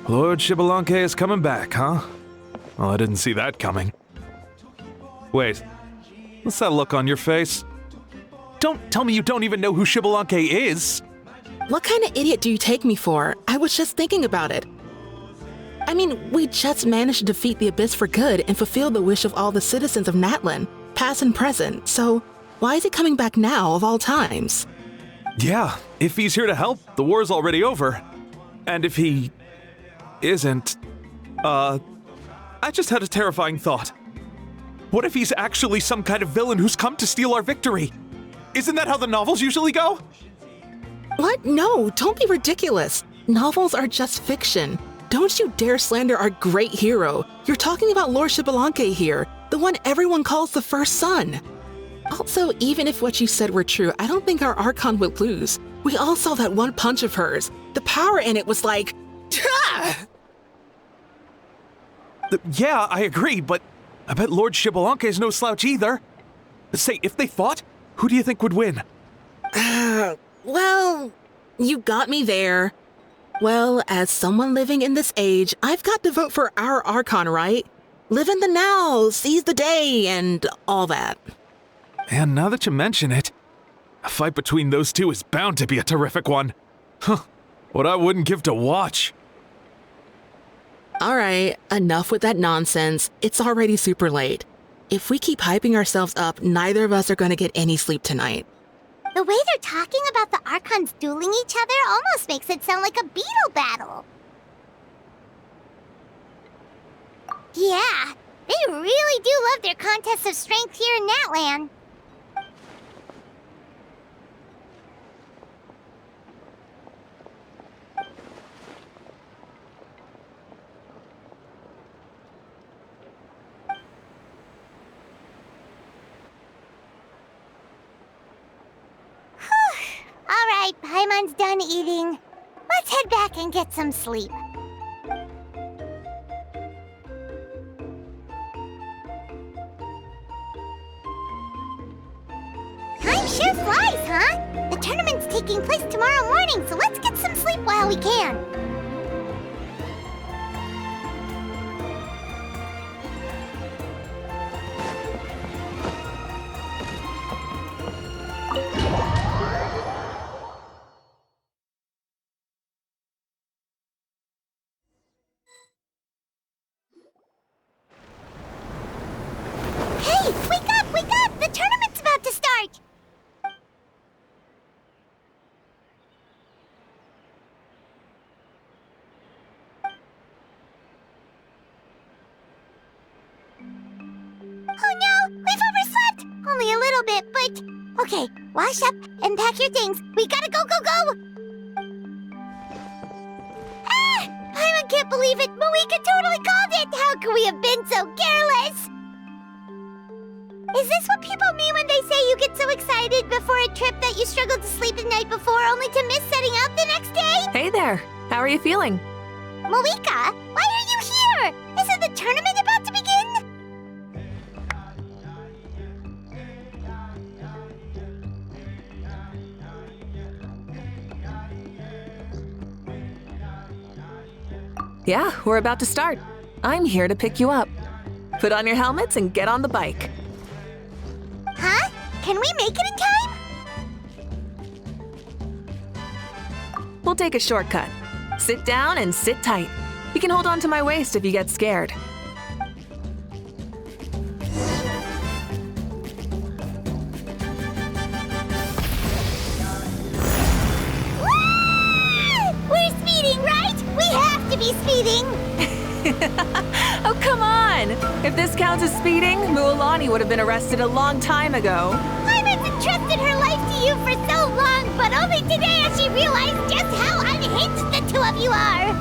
Lord Xbalanque is coming back, huh? Well, I didn't see that coming. Wait, what's that look on your face? Don't tell me you don't even know who Xbalanque is! What kind of idiot do you take me for? I was just thinking about it. I mean, we just managed to defeat the Abyss for good and fulfill the wish of all the citizens of Natlan, past and present, so why is he coming back now of all times? Yeah, if he's here to help, the war's already over. And if he isn't, I just had a terrifying thought. What if he's actually some kind of villain who's come to steal our victory? Isn't that how the novels usually go? What? No, don't be ridiculous. Novels are just fiction. Don't you dare slander our great hero. You're talking about Lord Xbalanque here, the one everyone calls the first son. Also, even if what you said were true, I don't think our Archon would lose. We all saw that one punch of hers. The power in it was like... Yeah, I agree, but I bet Lord Xbalanque is no slouch either. Say, if they fought, who do you think would win? Well, you got me there. Well, as someone living in this age, I've got to vote for our Archon, right? Live in the now, seize the day, and all that. Man, now that you mention it, a fight between those two is bound to be a terrific one. Huh, what I wouldn't give to watch. All right, enough with that nonsense. It's already super late. If we keep hyping ourselves up, neither of us are going to get any sleep tonight. The way they're talking about the Archons dueling each other almost makes it sound like a beetle battle. Yeah, they really do love their contests of strength here in Natlan. Alright, Paimon's done eating. Let's head back and get some sleep. Time sure flies, huh? The tournament's taking place tomorrow morning, so let's get some sleep while we can. Hey, wake up, wake up! The tournament's about to start! Oh no, we've overslept! Only a little bit, but... Okay, wash up and pack your things. We gotta go, go, go! Ah! I can't believe it! Mauvika totally called it! How could we have been so careless? Is this what people mean when they say you get so excited before a trip that you struggled to sleep the night before only to miss setting out the next day? Hey there. How are you feeling? Mauvika, why are you here? Isn't the tournament about to begin? Yeah, we're about to start. I'm here to pick you up. Put on your helmets and get on the bike. Huh? Can we make it in time? We'll take a shortcut. Sit down and sit tight. You can hold on to my waist if you get scared. We're speeding, right? We have to be speeding! Oh, come on! If this counts as speeding, Mualani would have been arrested a long time ago. I've entrusted her life to you for so long, but only today has she realized just how unhinged the two of you are!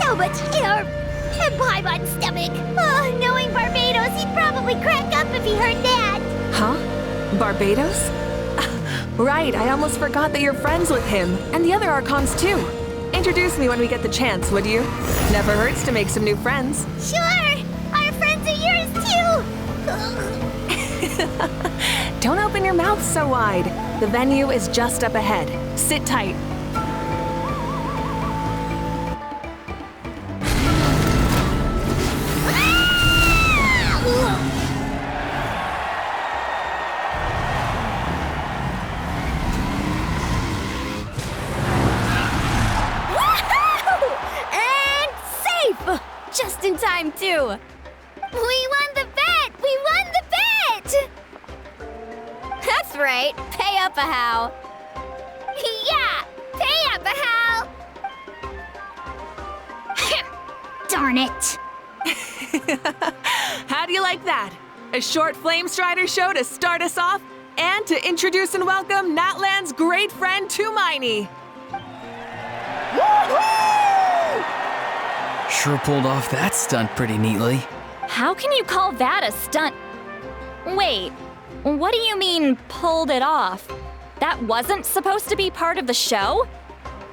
So much air! And Paimon's stomach! Oh, knowing Barbados, he'd probably crack up if he heard that! Huh? Barbados? Right, I almost forgot that you're friends with him, and the other Archons too. Introduce me when we get the chance, would you? Never hurts to make some new friends. Sure! Our friends are yours too! Don't open your mouth so wide. The venue is just up ahead. Sit tight. Just in time, too. We won the bet! We won the bet! That's right. Pay up a how. Yeah! Pay up a how! Darn it! How do you like that? A short Flame Strider show to start us off, and to introduce and welcome Natlan's great friend Tumaini. Sure pulled off that stunt pretty neatly. How can you call that a stunt? Wait, what do you mean, pulled it off? That wasn't supposed to be part of the show?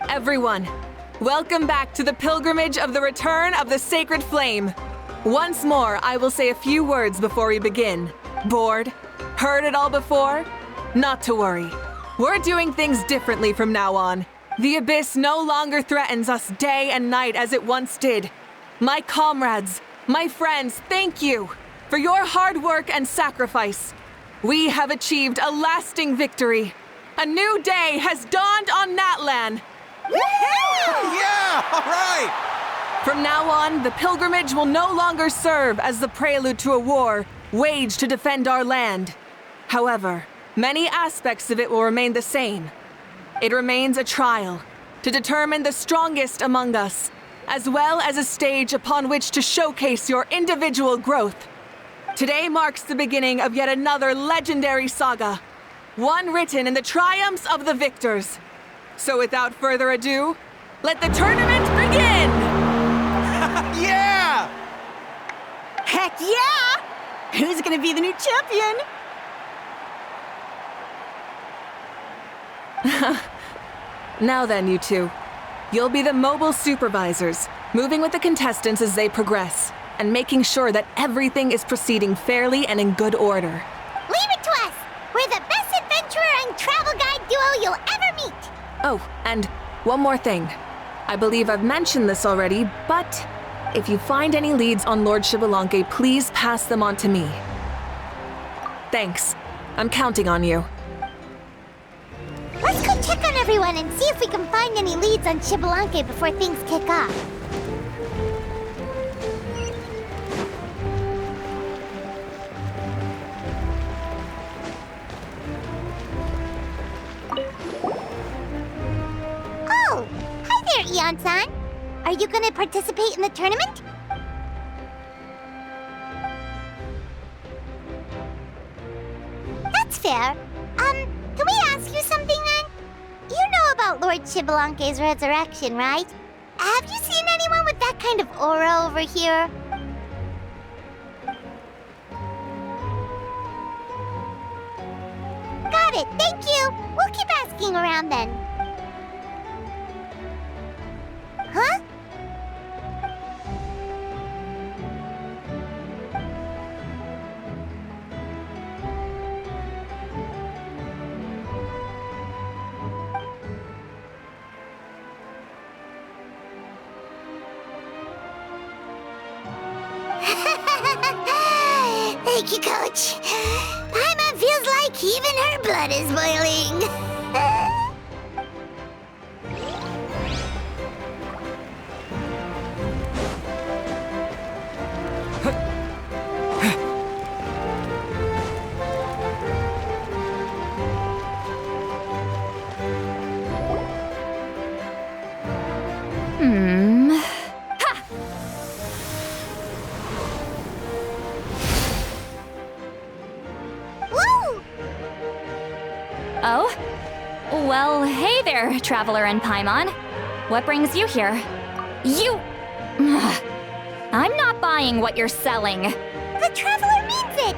Everyone, welcome back to the pilgrimage of the return of the sacred flame. Once more, I will say a few words before we begin. Bored? Heard it all before? Not to worry. We're doing things differently from now on. The abyss no longer threatens us day and night as it once did. My comrades, my friends, thank you for your hard work and sacrifice. we have achieved a lasting victory. A new day has dawned on Natlan. Yeah, all right! From now on, the pilgrimage will no longer serve as the prelude to a war waged to defend our land. However, many aspects of it will remain the same. It remains a trial to determine the strongest among us, as well as a stage upon which to showcase your individual growth. Today marks the beginning of yet another legendary saga, one written in the triumphs of the victors. So without further ado, let the tournament begin! Yeah! Heck yeah! Who's gonna be the new champion? Now then, you two. You'll be the mobile supervisors, moving with the contestants as they progress, and making sure that everything is proceeding fairly and in good order. Leave it to us! We're the best adventurer and travel guide duo you'll ever meet! Oh, and one more thing. I believe I've mentioned this already, but if you find any leads on Lord Xbalanque, please pass them on to me. Thanks. I'm counting on you. Let's go check on everyone and see if we can find any leads on Xbalanque before things kick off. Oh! Hi there, Eon-san! Are you gonna participate in the tournament? That's fair. Can we ask you something then? You know about Lord Xbalanque's resurrection, right? Have you seen anyone with that kind of aura over here? Got it, thank you! We'll keep asking around then. Huh? Thank you, Coach. Paimon feels like even her blood is boiling. Oh? Well, hey there, Traveler and Paimon. What brings you here? You... I'm not buying what you're selling. The Traveler means it!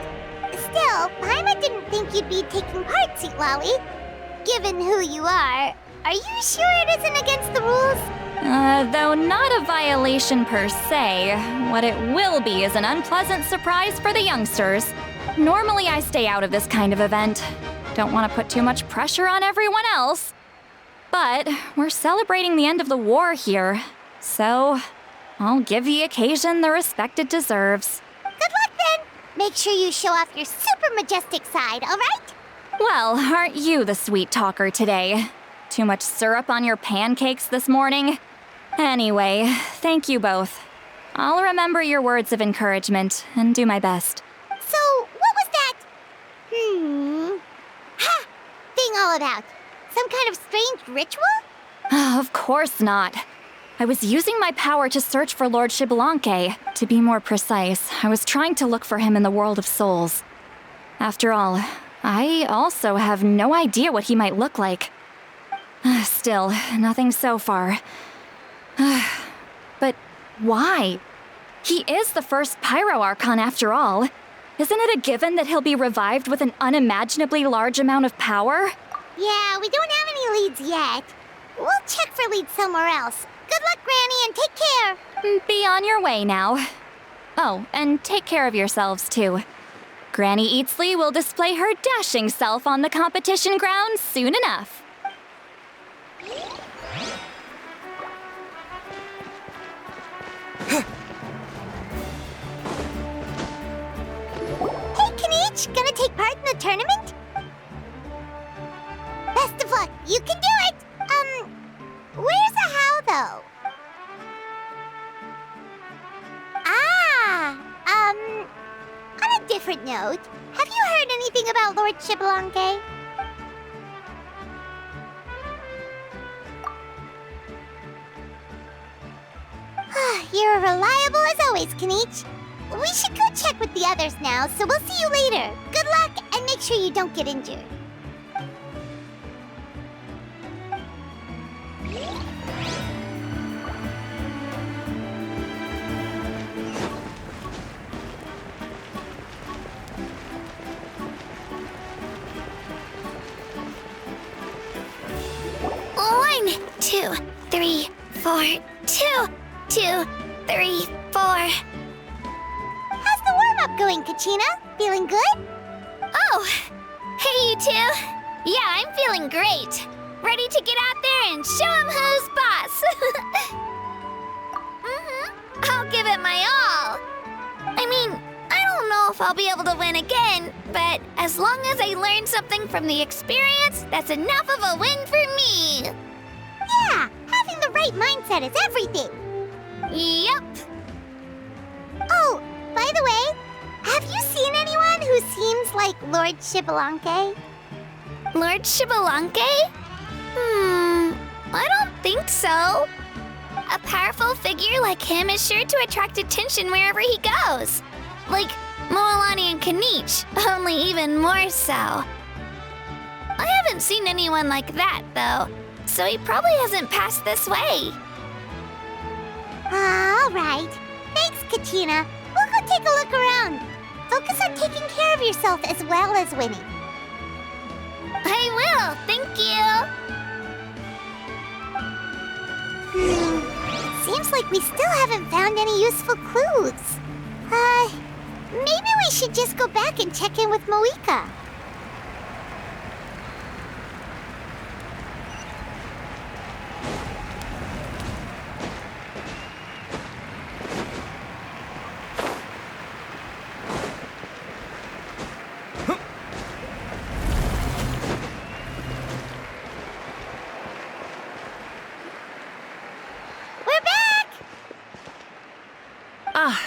Still, Paimon didn't think you'd be taking part, Sweet Lolly. Given who you are you sure it isn't against the rules? Though not a violation per se, what it will be is an unpleasant surprise for the youngsters. Normally I stay out of this kind of event. Don't want to put too much pressure on everyone else. But we're celebrating the end of the war here, so I'll give the occasion the respect it deserves. Good luck then! Make sure you show off your super majestic side, alright? Well, aren't you the sweet talker today? Too much syrup on your pancakes this morning? Anyway, thank you both. I'll remember your words of encouragement and do my best. So, what was that? Ha! Thing all about? Some kind of strange ritual? Of course not. I was using my power to search for Lord Xbalanque. To be more precise, I was trying to look for him in the world of souls. After all, I also have no idea what he might look like. Still, nothing so far. But why? He is the first Pyro Archon after all. Isn't it a given that he'll be revived with an unimaginably large amount of power? Yeah, we don't have any leads yet. We'll check for leads somewhere else. Good luck, Granny, and take care. Be on your way now. Oh, and take care of yourselves too. Granny Eatsley will display her dashing self on the competition grounds soon enough. Hey, Kanichi! Kanichi gonna take part in the tournament? Best of luck, you can do it! Where's the how, though? On a different note, have you heard anything about Lord Xbalanque? You're reliable as always, Kanichi. We should go check with the others now, so we'll see you later. Good luck, and make sure you don't get injured. One, 2, 3, 4, 2, 2, 3, 4. How's the warm-up going, Kachina? Feeling good? Oh, hey you two. Yeah, I'm feeling great. Ready to get out there and show 'em who's boss. I'll give it my all. I mean, I don't know if I'll be able to win again, but as long as I learn something from the experience, that's enough of a win for me. Yeah, having the right mindset is everything. Yep. Oh, by the way, have you seen anyone who seems like Lord Xbalanque? Lord Xbalanque? I don't think so. A powerful figure like him is sure to attract attention wherever he goes. Like Moalani and Kanichi, only even more so. I haven't seen anyone like that, though, so he probably hasn't passed this way. All right. Thanks, Kachina. We'll go take a look around. Focus on taking care of yourself as well as winning. I will, thank you. Seems like we still haven't found any useful clues. Maybe we should just go back and check in with Mauvika.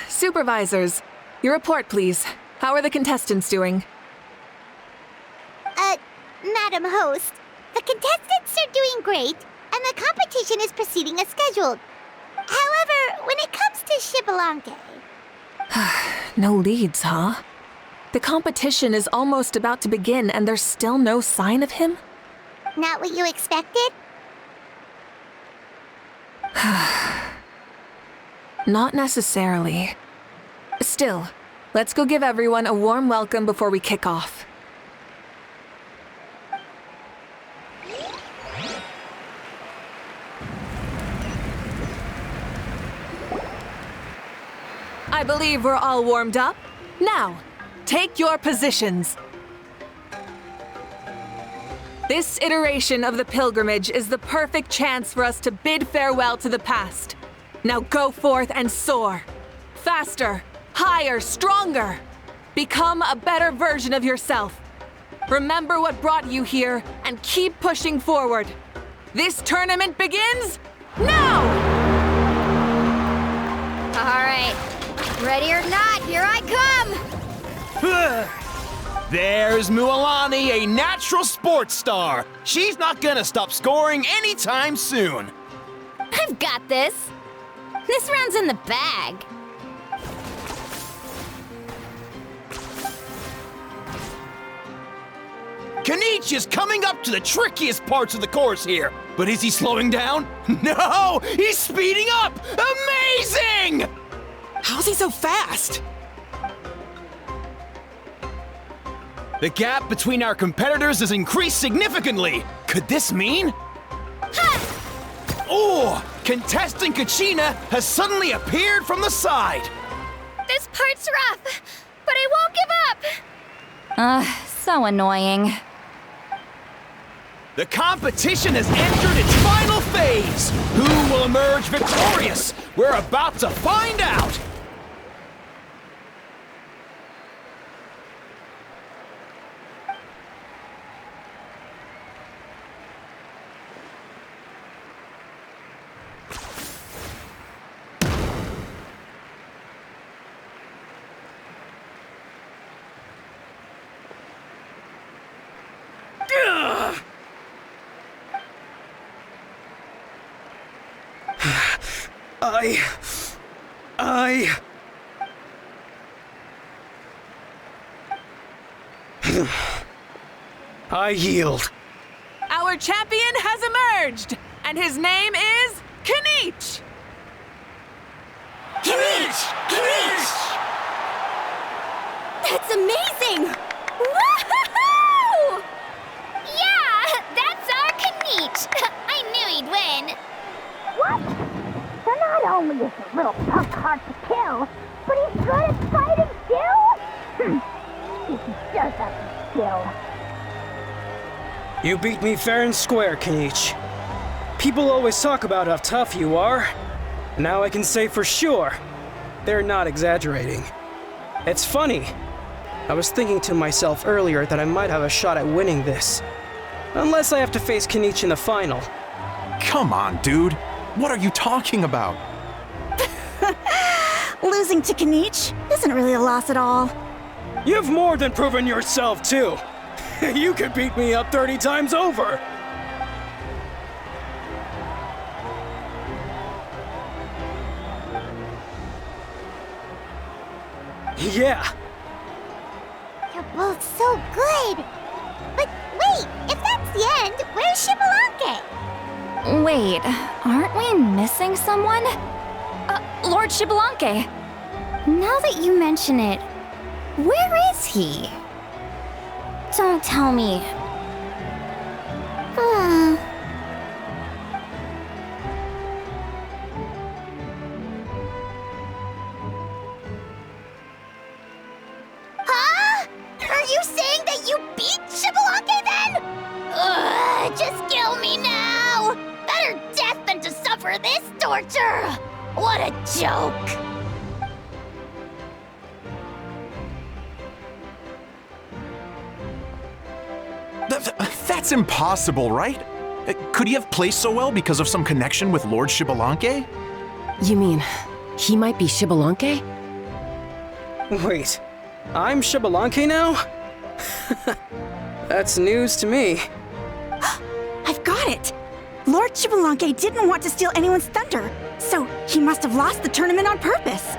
Supervisors, your report, please. How are the contestants doing? Madam Host, the contestants are doing great, and the competition is proceeding as scheduled. However, when it comes to Xbalanque... No leads, huh? The competition is almost about to begin, and there's still no sign of him? Not what you expected? Not necessarily. Still, let's go give everyone a warm welcome before we kick off. I believe we're all warmed up. Now, take your positions. This iteration of the pilgrimage is the perfect chance for us to bid farewell to the past. Now go forth and soar. Faster, higher, stronger. Become a better version of yourself. Remember what brought you here and keep pushing forward. This tournament begins now! All right. Ready or not, here I come! There's Moalani, a natural sports star. She's not gonna stop scoring anytime soon. I've got this. This round's in the bag. Kanichi is coming up to the trickiest parts of the course here. But is he slowing down? No! He's speeding up! Amazing! How's he so fast? The gap between our competitors has increased significantly. Could this mean? Oh! Contestant Kachina has suddenly appeared from the side. This part's rough, but I won't give up. So annoying. The competition has entered its final phase. Who will emerge victorious? We're about to find out. I yield. Our champion has emerged, and his name is Kanich! Kanich! Kanich! That's amazing! Woohoo! Yeah, that's our Kanich. I knew he'd win. What? So not only is the little punk hard to kill, but he's good at fighting too? If he does have the skill. You beat me fair and square, Kanich. People always talk about how tough you are. Now I can say for sure, they're not exaggerating. It's funny. I was thinking to myself earlier that I might have a shot at winning this. Unless I have to face Kanich in the final. Come on, dude. What are you talking about? Losing to Kanich isn't really a loss at all. You've more than proven yourself, too. You could beat me up 30 times over. Yeah. You're both so good. But wait, if that's the end, where's Xbalanque? Wait, aren't we missing someone? Lord Xbalanque. Now that you mention it, where is he? Don't tell me. Huh? Are you saying that you beat Xbalanque then? Ugh, just kill me now! Better death than to suffer this torture! What a joke! That's impossible, right? Could he have placed so well because of some connection with Lord Xbalanque? You mean, he might be Xbalanque? Wait, I'm Xbalanque now? That's news to me. I've got it! Lord Xbalanque didn't want to steal anyone's thunder, so he must have lost the tournament on purpose.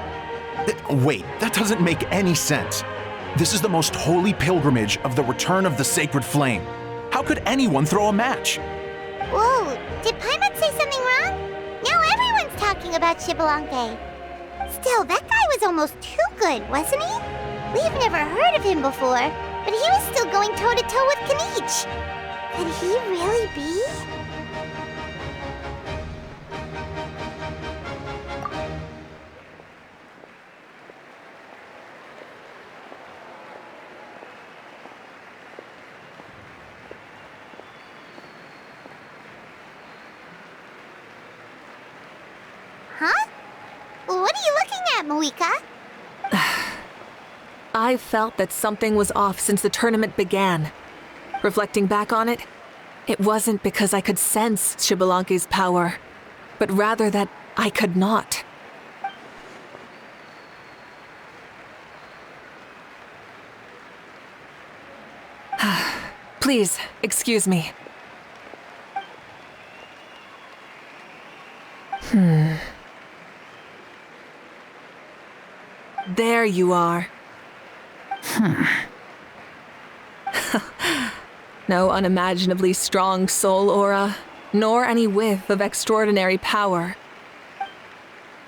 Wait, that doesn't make any sense. This is the most holy pilgrimage of the return of the sacred flame. How could anyone throw a match? Whoa, did Paimon say something wrong? Now everyone's talking about Xbalanque. Still, that guy was almost too good, wasn't he? We've never heard of him before, but he was still going toe-to-toe with Kanich. Could he really be? Huh? What are you looking at, Mauvika? I felt that something was off since the tournament began. Reflecting back on it, it wasn't because I could sense Xbalanque's power, but rather that I could not. Please, excuse me. There you are. No unimaginably strong soul aura, nor any whiff of extraordinary power.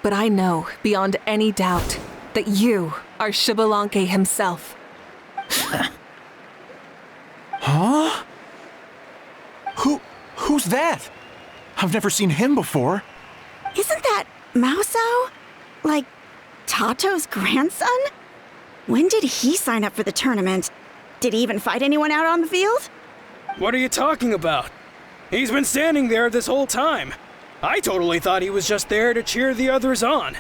But I know, beyond any doubt, that you are Xbalanque himself. Huh? Who's that? I've never seen him before. Isn't that Mausao? Like, Tato's grandson? When did he sign up for the tournament? Did he even fight anyone out on the field? What are you talking about? He's been standing there this whole time. I totally thought he was just there to cheer the others on.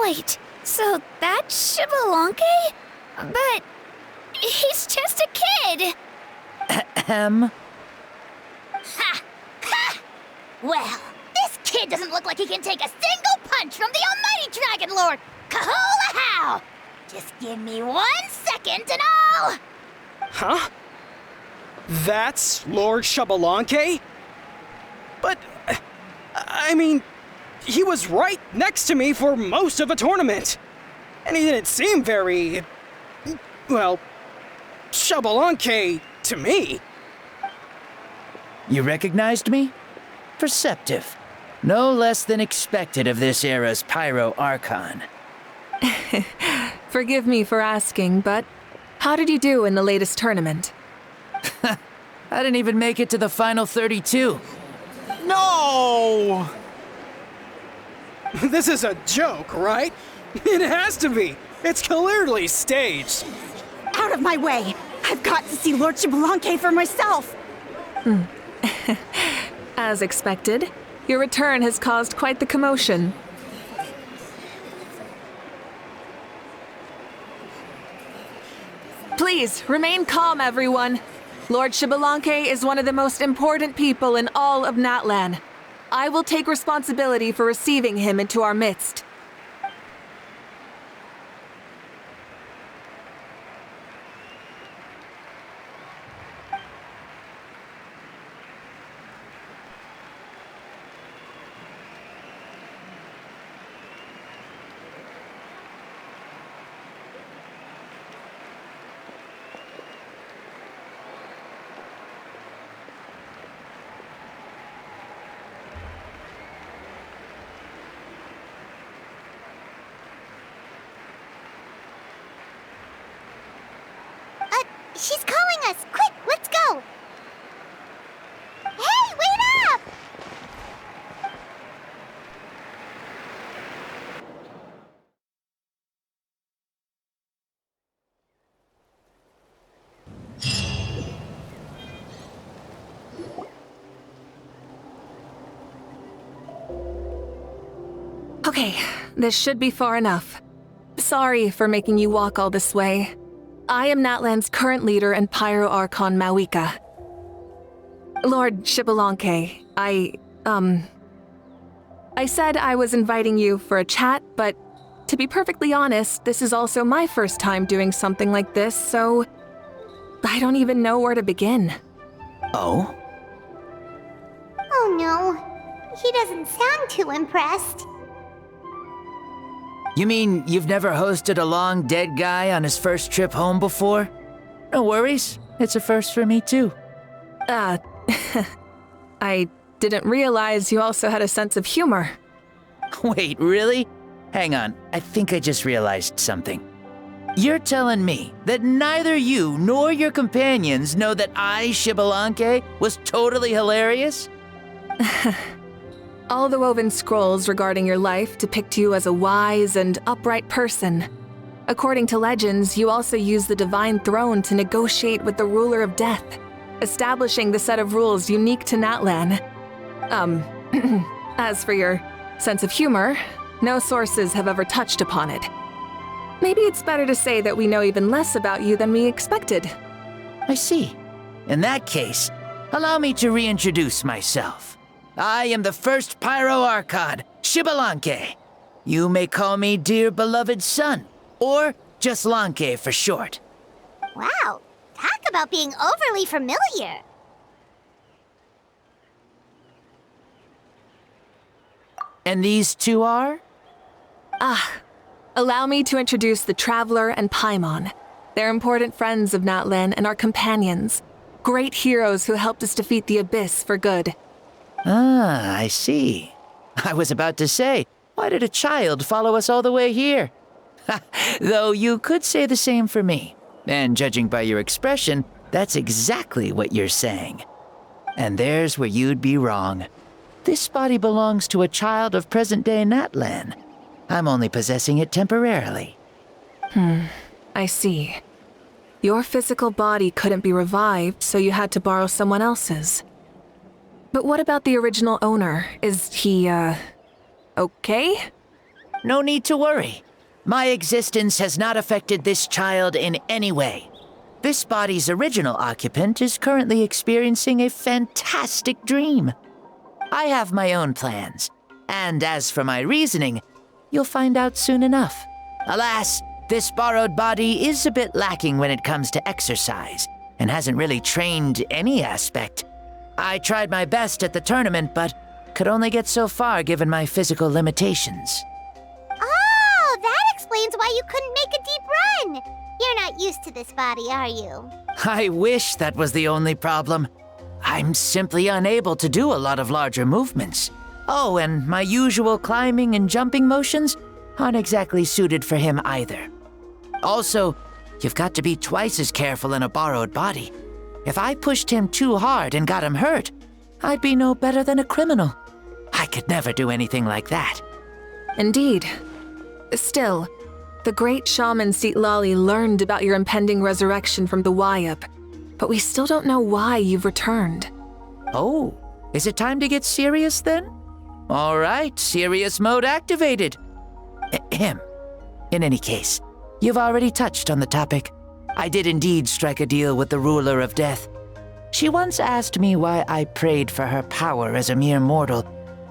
Wait, so that's Xbalanque? But he's just a kid. Ha! Ha! Well, this kid doesn't look like he can take a single punch from the almighty Dragon Lord! Kahola how! Just give me 1 second and I'll... Huh? That's Lord Xbalanque? But, I mean, he was right next to me for most of the tournament. And he didn't seem very, well, Xbalanque to me. You recognized me? Perceptive. No less than expected of this era's Pyro Archon. Forgive me for asking, but how did you do in the latest tournament? I didn't even make it to the final 32. No! This is a joke, right? It has to be. It's clearly staged. Out of my way! I've got to see Lord Xbalanque for myself! As expected, your return has caused quite the commotion. Please, remain calm, everyone. Lord Xbalanque is one of the most important people in all of Natlan. I will take responsibility for receiving him into our midst. She's calling us! Quick, let's go! Hey, wait up! Okay, this should be far enough. Sorry for making you walk all this way. I am Natlan's current leader and Pyro Archon Mauvika. Lord Xbalanque, I said I was inviting you for a chat, but to be perfectly honest, this is also my first time doing something like this, so I don't even know where to begin. Oh? Oh no, he doesn't sound too impressed. You mean you've never hosted a long dead guy on his first trip home before? No worries, it's a first for me too. I didn't realize you also had a sense of humor. Wait, really? Hang on, I think I just realized something. You're telling me that neither you nor your companions know that I, Xbalanque, was totally hilarious? All the woven scrolls regarding your life depict you as a wise and upright person. According to legends, you also use the divine throne to negotiate with the ruler of death, establishing the set of rules unique to Natlan. As for your sense of humor, no sources have ever touched upon it. Maybe it's better to say that we know even less about you than we expected. I see. In that case, allow me to reintroduce myself. I am the first Pyro Archon, Xbalanque. You may call me dear beloved son, or just Lanque for short. Wow, talk about being overly familiar. And these two are? Allow me to introduce the Traveler and Paimon. They're important friends of Natlan and our companions. Great heroes who helped us defeat the Abyss for good. Ah, I see. I was about to say, why did a child follow us all the way here? Though you could say the same for me. And judging by your expression, that's exactly what you're saying. And there's where you'd be wrong. This body belongs to a child of present-day Natlan. I'm only possessing it temporarily. I see. Your physical body couldn't be revived, so you had to borrow someone else's. But what about the original owner? Is he, okay? No need to worry. My existence has not affected this child in any way. This body's original occupant is currently experiencing a fantastic dream. I have my own plans, and as for my reasoning, you'll find out soon enough. Alas, this borrowed body is a bit lacking when it comes to exercise, and hasn't really trained any aspect. I tried my best at the tournament, but could only get so far given my physical limitations. Oh, that explains why you couldn't make a deep run. You're not used to this body, are you? I wish that was the only problem. I'm simply unable to do a lot of larger movements. Oh, and my usual climbing and jumping motions aren't exactly suited for him either. Also, you've got to be twice as careful in a borrowed body. If I pushed him too hard and got him hurt, I'd be no better than a criminal. I could never do anything like that. Indeed. Still, the great shaman Lali learned about your impending resurrection from the Wayup, but we still don't know why you've returned. Oh, is it time to get serious then? All right, serious mode activated. Ahem. In any case, you've already touched on the topic. I did indeed strike a deal with the ruler of death. She once asked me why I prayed for her power as a mere mortal,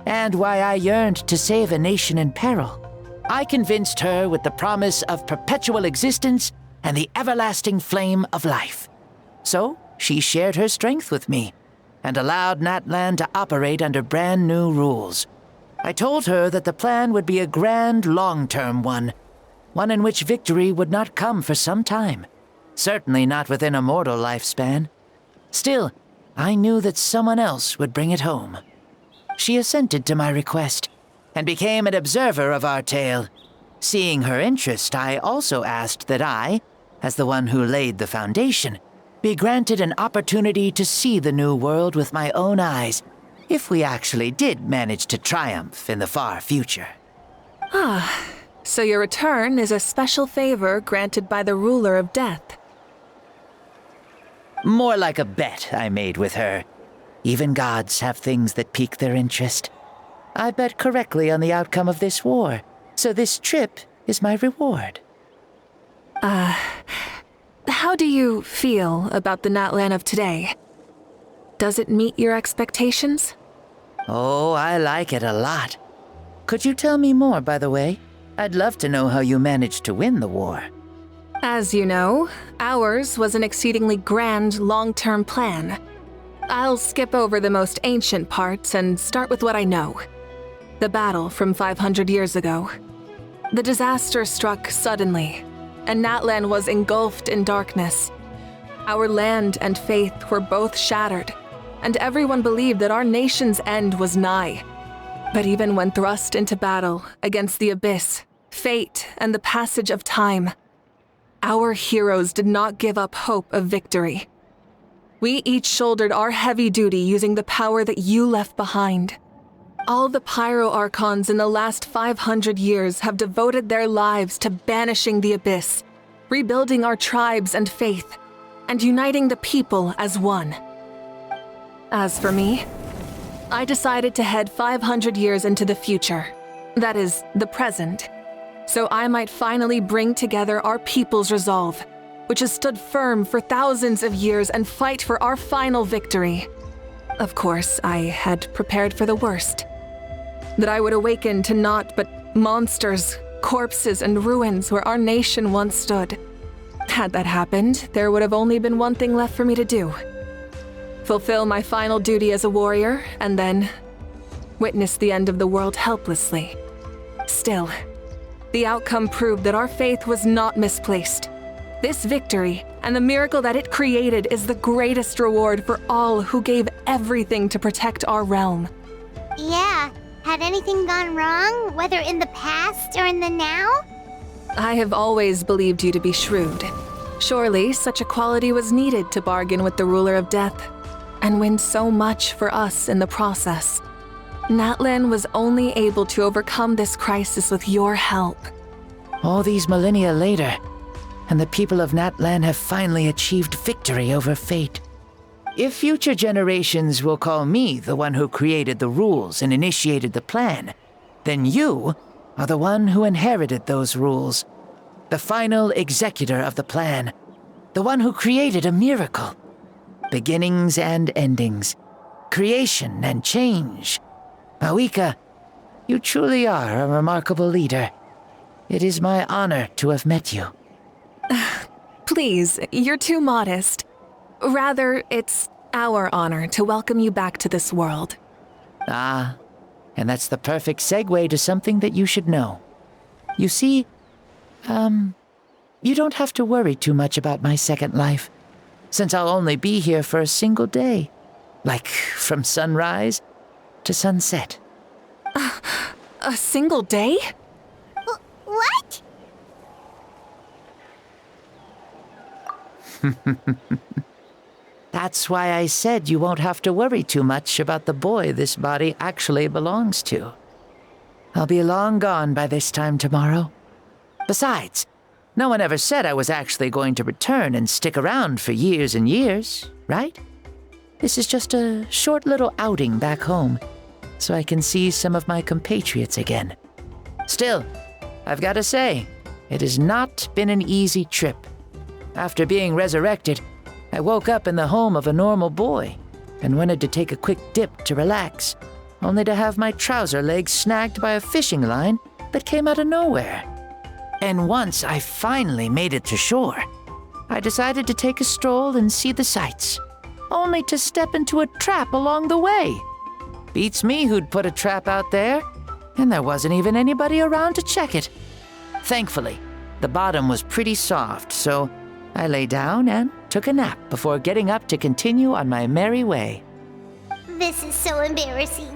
and why I yearned to save a nation in peril. I convinced her with the promise of perpetual existence and the everlasting flame of life. So, she shared her strength with me, and allowed Natlan to operate under brand new rules. I told her that the plan would be a grand, long-term one in which victory would not come for some time, certainly not within a mortal lifespan. Still, I knew that someone else would bring it home. She assented to my request, and became an observer of our tale. Seeing her interest, I also asked that I, as the one who laid the foundation, be granted an opportunity to see the new world with my own eyes, if we actually did manage to triumph in the far future. Ah, so your return is a special favor granted by the ruler of death. More like a bet I made with her. Even gods have things that pique their interest. I bet correctly on the outcome of this war, so this trip is my reward. How do you feel about the Natlan of today? Does it meet your expectations? Oh, I like it a lot. Could you tell me more, by the way? I'd love to know how you managed to win the war. As you know, ours was an exceedingly grand, long-term plan. I'll skip over the most ancient parts and start with what I know. The battle from 500 years ago. The disaster struck suddenly, and Natlan was engulfed in darkness. Our land and faith were both shattered, and everyone believed that our nation's end was nigh. But even when thrust into battle against the abyss, fate, and the passage of time, our heroes did not give up hope of victory. We each shouldered our heavy duty using the power that you left behind. All the Pyro Archons in the last 500 years have devoted their lives to banishing the abyss, rebuilding our tribes and faith, and uniting the people as one. As for me, I decided to head 500 years into the future, that is, the present, so I might finally bring together our people's resolve, which has stood firm for thousands of years, and fight for our final victory. Of course, I had prepared for the worst. That I would awaken to naught but monsters, corpses, and ruins where our nation once stood. Had that happened, there would have only been one thing left for me to do. Fulfill my final duty as a warrior, and then witness the end of the world helplessly. Still, the outcome proved that our faith was not misplaced. This victory, and the miracle that it created, is the greatest reward for all who gave everything to protect our realm. Yeah, had anything gone wrong, whether in the past or in the now? I have always believed you to be shrewd. Surely, such a quality was needed to bargain with the ruler of death, and win so much for us in the process. Natlan was only able to overcome this crisis with your help. All these millennia later, and the people of Natlan have finally achieved victory over fate. If future generations will call me the one who created the rules and initiated the plan, then you are the one who inherited those rules. The final executor of the plan. The one who created a miracle. Beginnings and endings. Creation and change. Mauvika, you truly are a remarkable leader. It is my honor to have met you. Please, you're too modest. Rather, it's our honor to welcome you back to this world. Ah, and that's the perfect segue to something that you should know. You see, you don't have to worry too much about my second life, since I'll only be here for a single day. Like, from sunrise to sunset. A single day? What? That's why I said you won't have to worry too much about the boy this body actually belongs to. I'll be long gone by this time tomorrow. Besides, no one ever said I was actually going to return and stick around for years and years, right? This is just a short little outing back home, so I can see some of my compatriots again. Still, I've got to say, it has not been an easy trip. After being resurrected, I woke up in the home of a normal boy and wanted to take a quick dip to relax, only to have my trouser legs snagged by a fishing line that came out of nowhere. And once I finally made it to shore, I decided to take a stroll and see the sights, only to step into a trap along the way. Beats me who'd put a trap out there, and there wasn't even anybody around to check it. Thankfully, the bottom was pretty soft, so I lay down and took a nap before getting up to continue on my merry way. This is so embarrassing.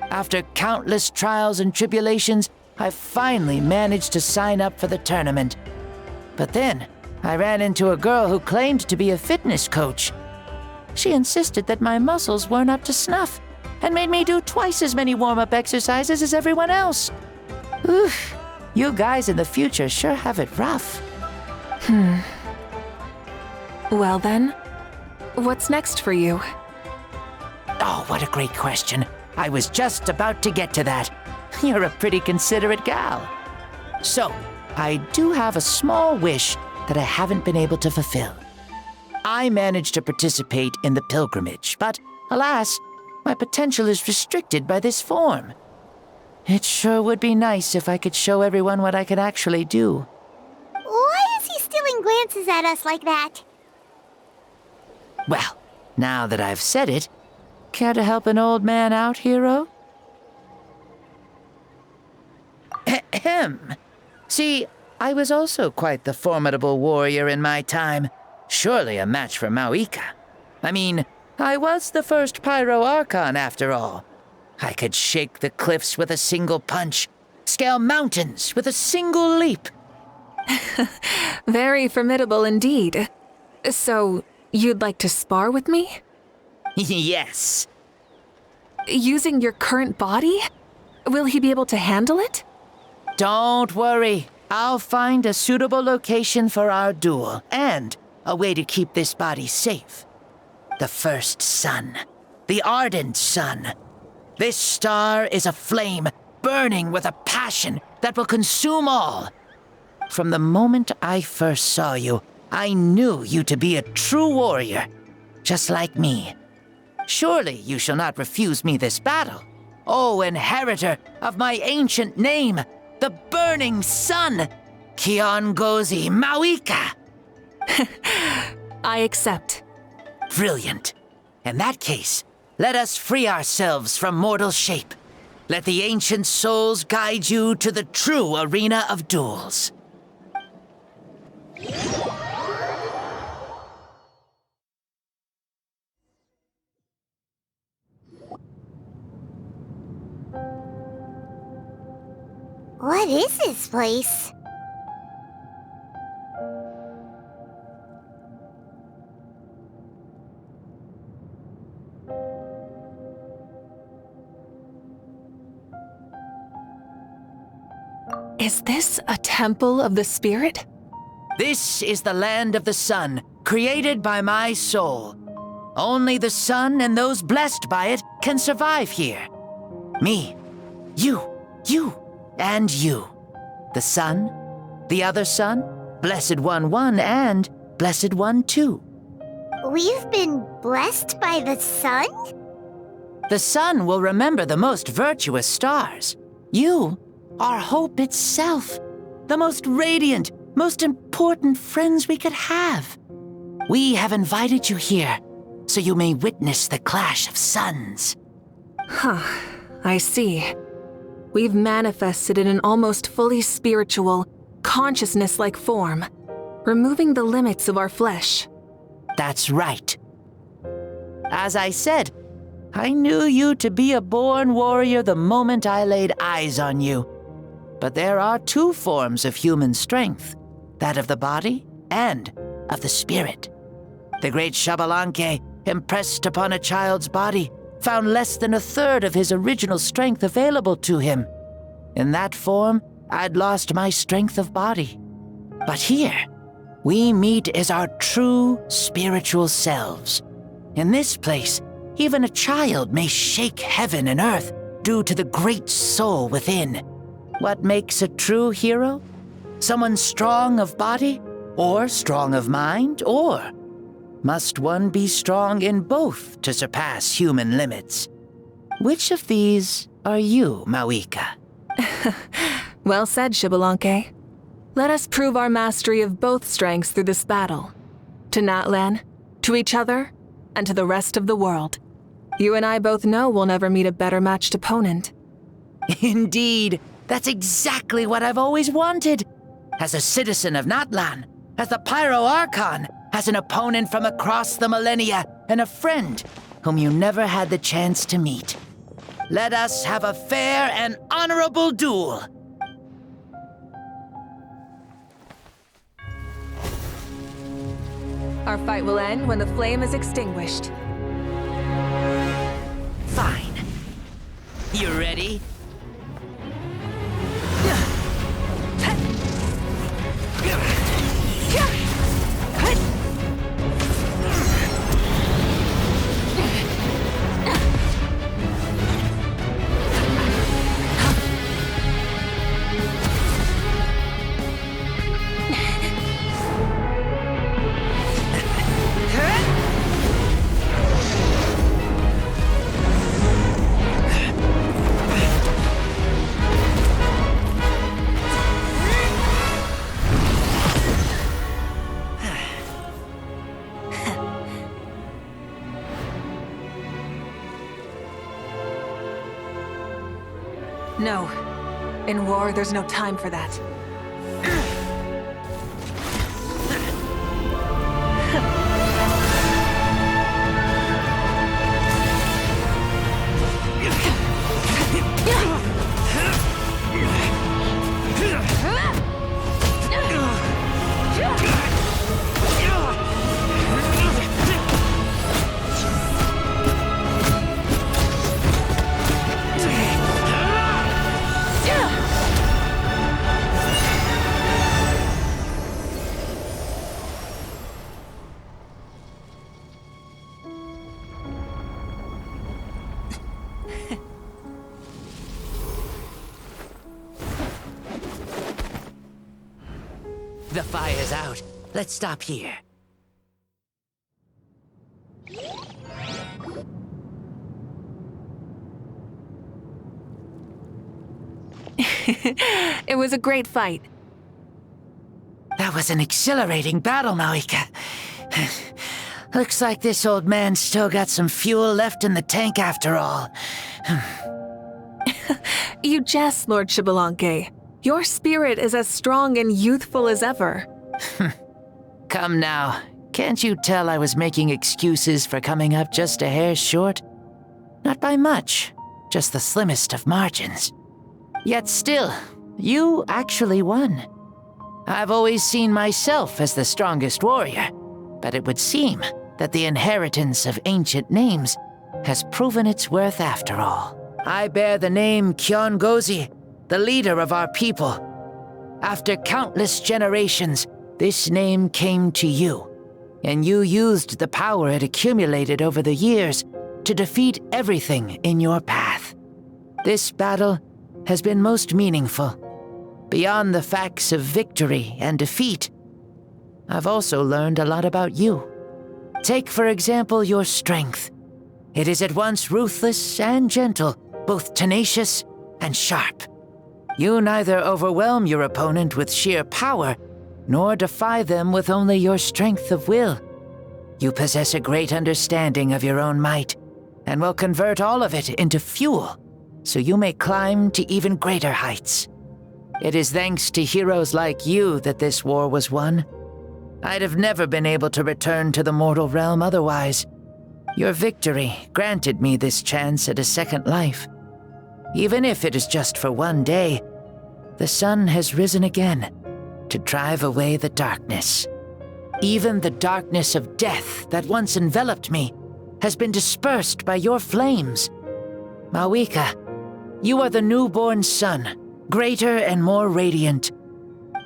After countless trials and tribulations, I finally managed to sign up for the tournament. But then, I ran into a girl who claimed to be a fitness coach. She insisted that my muscles weren't up to snuff, and made me do twice as many warm-up exercises as everyone else. Oof, you guys in the future sure have it rough. Well then, what's next for you? Oh, what a great question. I was just about to get to that. You're a pretty considerate gal. So, I do have a small wish that I haven't been able to fulfill. I managed to participate in the pilgrimage, but alas, my potential is restricted by this form. It sure would be nice if I could show everyone what I can actually do. Why is he stealing glances at us like that? Well, now that I've said it, care to help an old man out, hero? Ahem. See, I was also quite the formidable warrior in my time. Surely a match for Mauvika. I mean, I was the first Pyro Archon after all. I could shake the cliffs with a single punch, scale mountains with a single leap. Very formidable indeed. So, you'd like to spar with me? Yes. Using your current body? Will he be able to handle it? Don't worry. I'll find a suitable location for our duel, and a way to keep this body safe. The first sun. The ardent sun. This star is a flame, burning with a passion that will consume all. From the moment I first saw you, I knew you to be a true warrior, just like me. Surely you shall not refuse me this battle, O inheritor of my ancient name, the burning sun, Kiongozi Mauvika. I accept. Brilliant. In that case, let us free ourselves from mortal shape. Let the ancient souls guide you to the true arena of duels. What is this place? Is this a temple of the spirit? This is the land of the sun, created by my soul. Only the sun and those blessed by it can survive here. Me, you, and you. The sun, the other sun, Blessed One 1, and Blessed One 2. We've been blessed by the sun? The sun will remember the most virtuous stars. You are hope itself. the most radiant, most important friends we could have. We have invited you here so you may witness the clash of suns. Huh, I see. We've manifested in an almost fully spiritual, consciousness-like form, removing the limits of our flesh. That's right. As I said, I knew you to be a born warrior the moment I laid eyes on you. But there are two forms of human strength, that of the body and of the spirit. The great Xbalanque, impressed upon a child's body, found less than a third of his original strength available to him. In that form, I'd lost my strength of body. But here, we meet as our true spiritual selves. In this place, even a child may shake heaven and earth due to the great soul within. What makes a true hero? Someone strong of body, or strong of mind, or must one be strong in both to surpass human limits? Which of these are you, Mauvika? Well said, Xbalanque. Let us prove our mastery of both strengths through this battle. To Natlan, to each other, and to the rest of the world. You and I both know we'll never meet a better matched opponent. Indeed, that's exactly what I've always wanted. As a citizen of Natlan, as the Pyro Archon, as an opponent from across the millennia, and a friend whom you never had the chance to meet. Let us have a fair and honorable duel. Our fight will end when the flame is extinguished. Fine. You ready? No. In war, there's no time for that. The fire's out. Let's stop here. It was a great fight. That was an exhilarating battle, Mauvika. Looks like this old man's still got some fuel left in the tank after all. You jest, Lord Xbalanque. Your spirit is as strong and youthful as ever. Come now. Can't you tell I was making excuses for coming up just a hair short? Not by much, just the slimmest of margins. Yet still, you actually won. I've always seen myself as the strongest warrior, but it would seem that the inheritance of ancient names has proven its worth after all. I bear the name Kyongozi, the leader of our people. After countless generations, this name came to you, and you used the power it accumulated over the years to defeat everything in your path. This battle has been most meaningful. Beyond the facts of victory and defeat, I've also learned a lot about you. Take, for example, your strength. It is at once ruthless and gentle, both tenacious and sharp. You neither overwhelm your opponent with sheer power, nor defy them with only your strength of will. You possess a great understanding of your own might, and will convert all of it into fuel, so you may climb to even greater heights. It is thanks to heroes like you that this war was won. I'd have never been able to return to the mortal realm otherwise. Your victory granted me this chance at a second life. Even if it is just for one day, the sun has risen again to drive away the darkness. Even the darkness of death that once enveloped me has been dispersed by your flames. Mauvika, you are the newborn sun, greater and more radiant.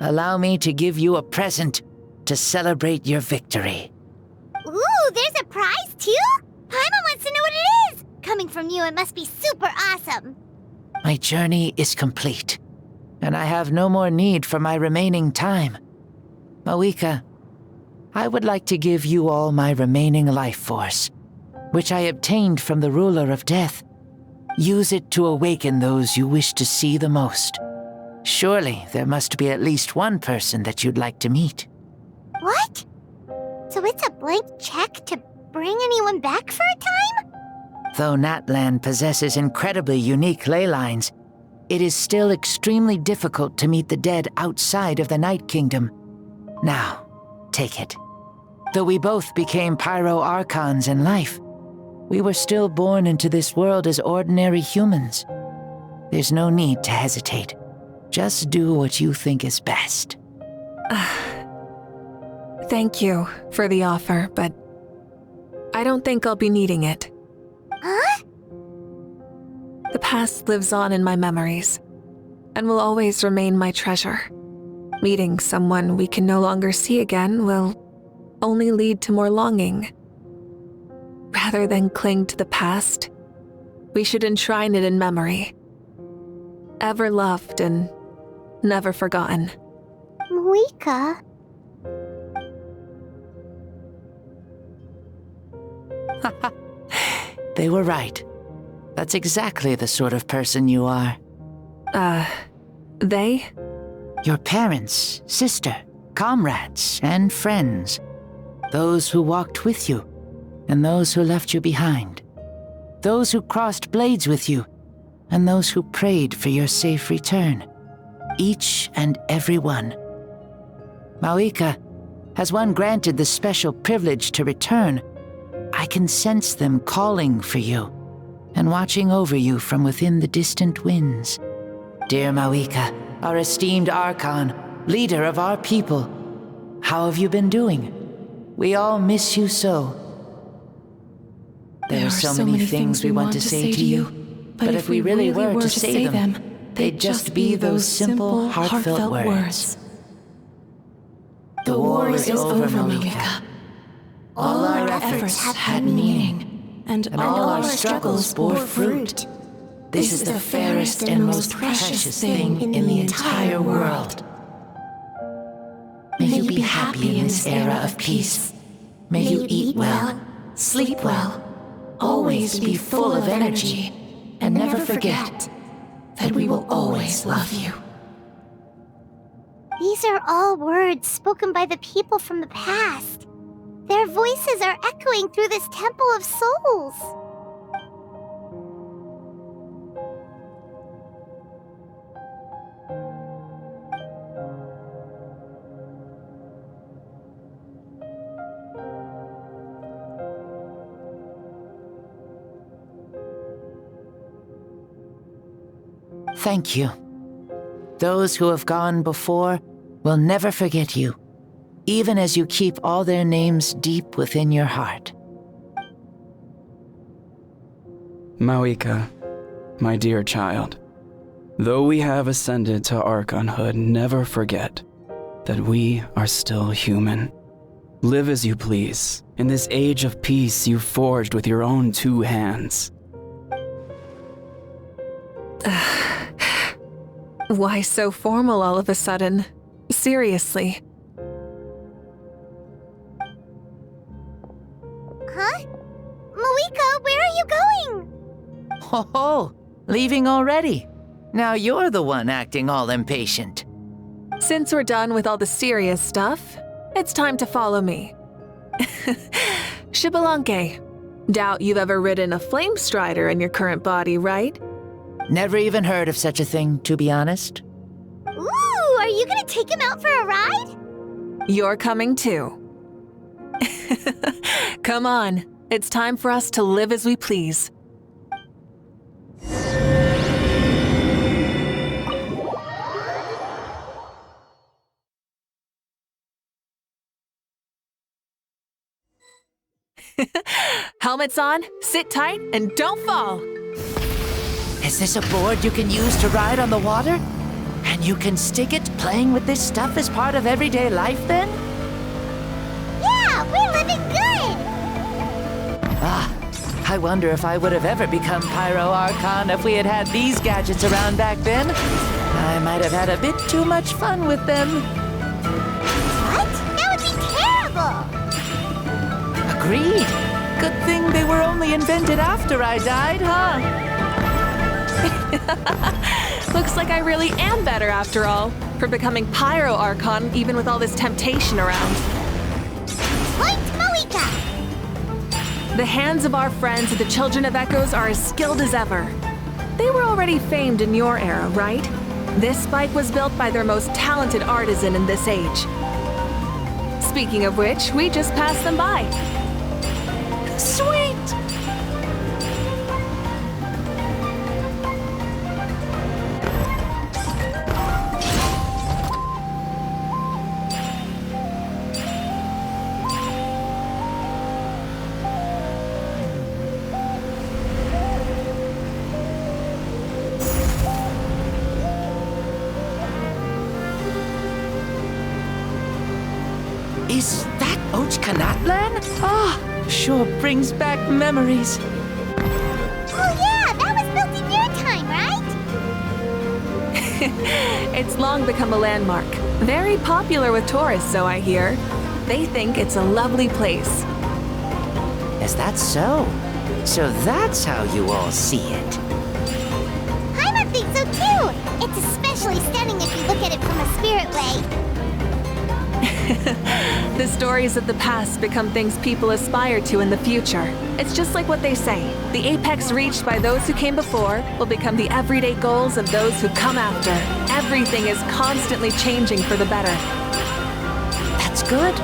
Allow me to give you a present to celebrate your victory. Ooh, there's a prize too? Paimon wants to know what it is! Coming from you, it must be super awesome. My journey is complete, and I have no more need for my remaining time. Mauvika, I would like to give you all my remaining life force, which I obtained from the ruler of death. Use it to awaken those you wish to see the most. Surely there must be at least one person that you'd like to meet. What? So it's a blank check to bring anyone back for a time? Though Natlan possesses incredibly unique ley lines, it is still extremely difficult to meet the dead outside of the Night Kingdom. Now, take it. Though we both became pyro-archons in life, we were still born into this world as ordinary humans. There's no need to hesitate. Just do what you think is best. Thank you for the offer, but I don't think I'll be needing it. Huh? The past lives on in my memories, and will always remain my treasure. Meeting someone we can no longer see again will only lead to more longing. Rather than cling to the past, we should enshrine it in memory. Ever loved and never forgotten. Mauvika? They were right. That's exactly the sort of person you are. They? Your parents, sister, comrades, and friends. Those who walked with you, and those who left you behind. Those who crossed blades with you, and those who prayed for your safe return. Each and every one. Mauvika, has one granted the special privilege to return, I can sense them calling for you, and watching over you from within the distant winds. Dear Mauvika, our esteemed Archon, leader of our people, how have you been doing? We all miss you so. There are so many things we want to say to you, but if we really were to say them, they'd just be those simple, heartfelt words. The war is over, Mauvika. All our efforts had meaning, and all our struggles bore fruit. This is the fairest and most precious thing in the entire world. May you be happy in this era of peace. May you eat well, sleep well, always be full of energy, and never forget that we will always love you. These are all words spoken by the people from the past. Their voices are echoing through this Temple of Souls. Thank you. Those who have gone before will never forget you, even as you keep all their names deep within your heart. Mauvika, my dear child, though we have ascended to Archonhood, never forget that we are still human. Live as you please, in this age of peace you forged with your own 2 hands. Why so formal all of a sudden? Seriously. Huh? Mauvika, where are you going? Ho ho! Leaving already? Now you're the one acting all impatient. Since we're done with all the serious stuff, it's time to follow me. Xbalanque, doubt you've ever ridden a flame strider in your current body, right? Never even heard of such a thing, to be honest. Ooh, are you gonna take him out for a ride? You're coming too. Come on, it's time for us to live as we please. Helmets on, sit tight, and don't fall! Is this a board you can use to ride on the water? And you can stick it playing with this stuff as part of everyday life then? Yeah, we're living good! Ah, I wonder if I would have ever become Pyro Archon if we had had these gadgets around back then. I might have had a bit too much fun with them. What? That would be terrible! Agreed. Good thing they were only invented after I died, huh? Looks like I really am better after all, for becoming Pyro Archon even with all this temptation around. Point Mauvika! The hands of our friends, the Children of Echoes, are as skilled as ever. They were already famed in your era, right? This spike was built by their most talented artisan in this age. Speaking of which, we just passed them by. Sweet! Is that Ochkanatlan? Ah, sure brings back memories. Oh yeah, that was built in your time, right? It's long become a landmark. Very popular with tourists, so I hear. They think it's a lovely place. Is that so? So that's how you all see it. Paimon thinks so too! It's especially stunning if you look at it from a spirit way. The stories of the past become things people aspire to in the future. It's just like what they say. The apex reached by those who came before will become the everyday goals of those who come after. Everything is constantly changing for the better. That's good.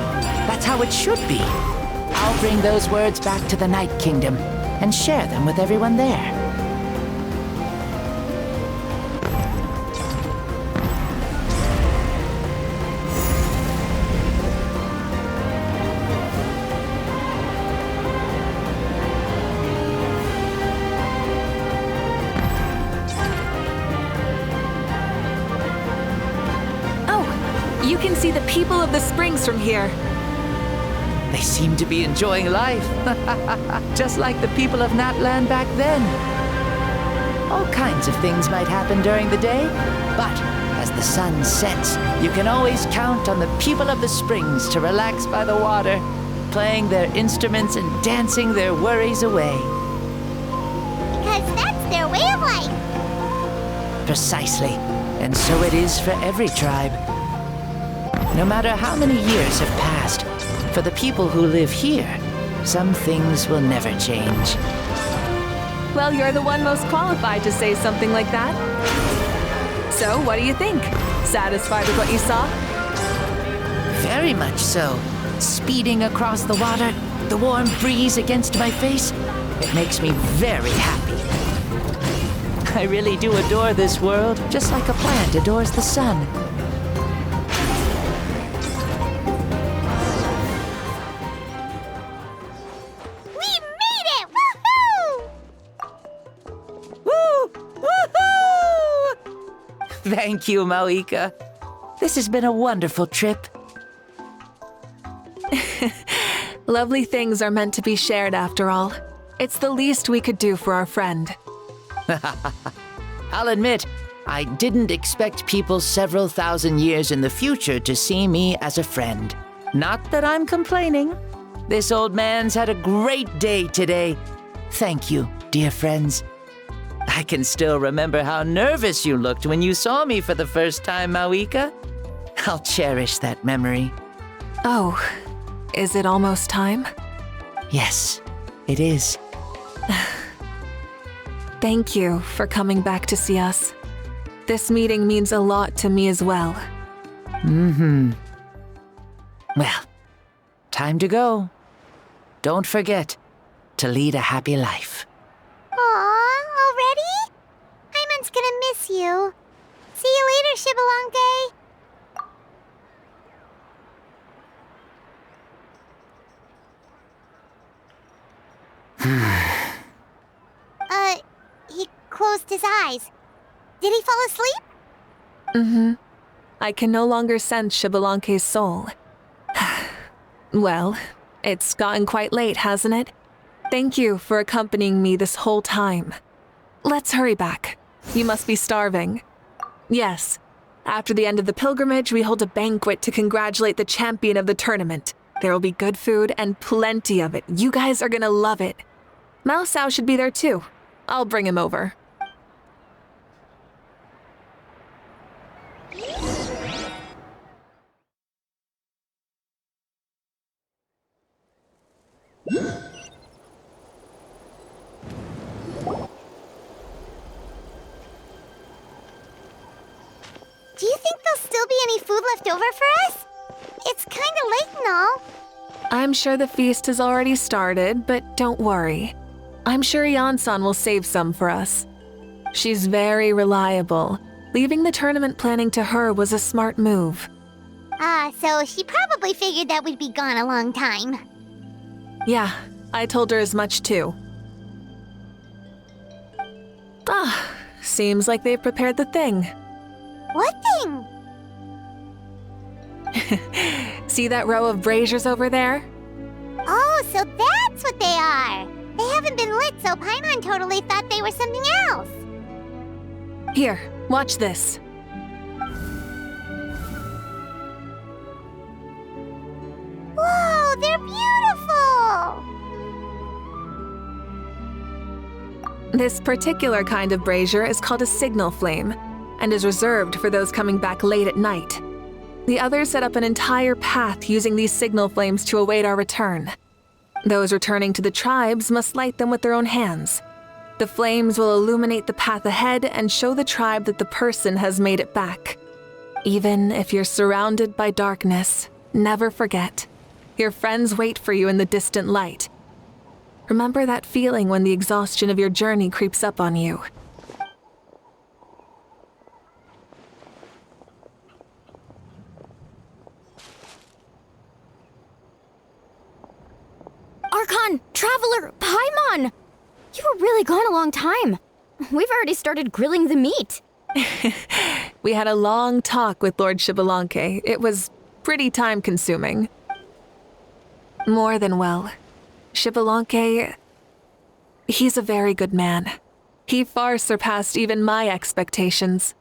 That's how it should be. I'll bring those words back to the Night Kingdom and share them with everyone there. You can see the people of the springs from here. They seem to be enjoying life. Just like the people of Natlan back then. All kinds of things might happen during the day, but as the sun sets, you can always count on the people of the springs to relax by the water, playing their instruments and dancing their worries away. Because that's their way of life. Precisely. And so it is for every tribe. No matter how many years have passed, for the people who live here, some things will never change. Well, you're the one most qualified to say something like that. So, what do you think? Satisfied with what you saw? Very much so. Speeding across the water, the warm breeze against my face, it makes me very happy. I really do adore this world, just like a plant adores the sun. Thank you, Mauvika. This has been a wonderful trip. Lovely things are meant to be shared after all. It's the least we could do for our friend. I'll admit, I didn't expect people several thousand years in the future to see me as a friend. Not that I'm complaining. This old man's had a great day today. Thank you, dear friends. I can still remember how nervous you looked when you saw me for the first time, Mauvika. I'll cherish that memory. Oh, is it almost time? Yes, it is. Thank you for coming back to see us. This meeting means a lot to me as well. Well, time to go. Don't forget to lead a happy life. Aw, already? Paimon's gonna miss you. See you later, Shibalanke. He closed his eyes. Did he fall asleep? I can no longer sense Shibalanke's soul. Well, it's gotten quite late, hasn't it? Thank you for accompanying me this whole time. Let's hurry back. You must be starving. Yes, after the end of the pilgrimage, we hold a banquet to congratulate the champion of the tournament. There will be good food and plenty of it. You guys are gonna love it. Mao Sao should be there too. I'll bring him over. Do you think there'll still be any food left over for us? It's kinda late and all. I'm sure the feast has already started, but don't worry. I'm sure Yansan will save some for us. She's very reliable. Leaving the tournament planning to her was a smart move. So she probably figured that we'd be gone a long time. Yeah, I told her as much too. Seems like they've prepared the thing. What thing? See that row of braziers over there? Oh, so that's what they are. They haven't been lit, so Paimon totally thought they were something else. Here, watch this. Whoa, they're beautiful! This particular kind of brazier is called a signal flame, and is reserved for those coming back late at night. The others set up an entire path using these signal flames to await our return. Those returning to the tribes must light them with their own hands. The flames will illuminate the path ahead and show the tribe that the person has made it back. Even if you're surrounded by darkness, never forget. Your friends wait for you in the distant light. Remember that feeling when the exhaustion of your journey creeps up on you. Archon! Traveler! Paimon! You were really gone a long time. We've already started grilling the meat. We had a long talk with Lord Shibalanke. It was pretty time-consuming. More than well. Shibalanke, he's a very good man. He far surpassed even my expectations.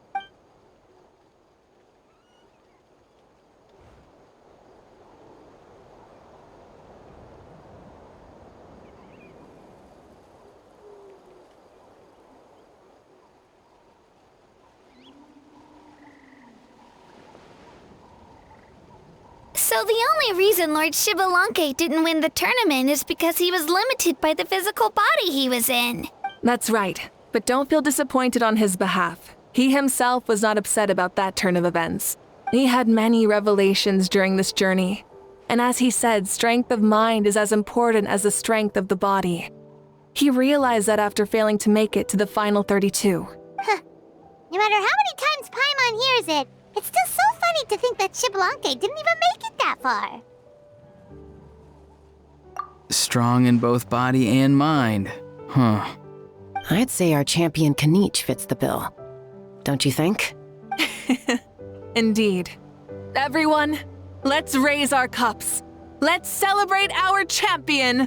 So the only reason Lord Shibalanke didn't win the tournament is because he was limited by the physical body he was in. That's right, but don't feel disappointed on his behalf. He himself was not upset about that turn of events. He had many revelations during this journey. And as he said, strength of mind is as important as the strength of the body. He realized that after failing to make it to the final 32. Huh. No matter how many times Paimon hears it, it's still so funny to think that Shibalanke didn't even make it that far. Strong in both body and mind. Huh. I'd say our champion Kanich fits the bill. Don't you think? Indeed. Everyone, let's raise our cups. Let's celebrate our champion!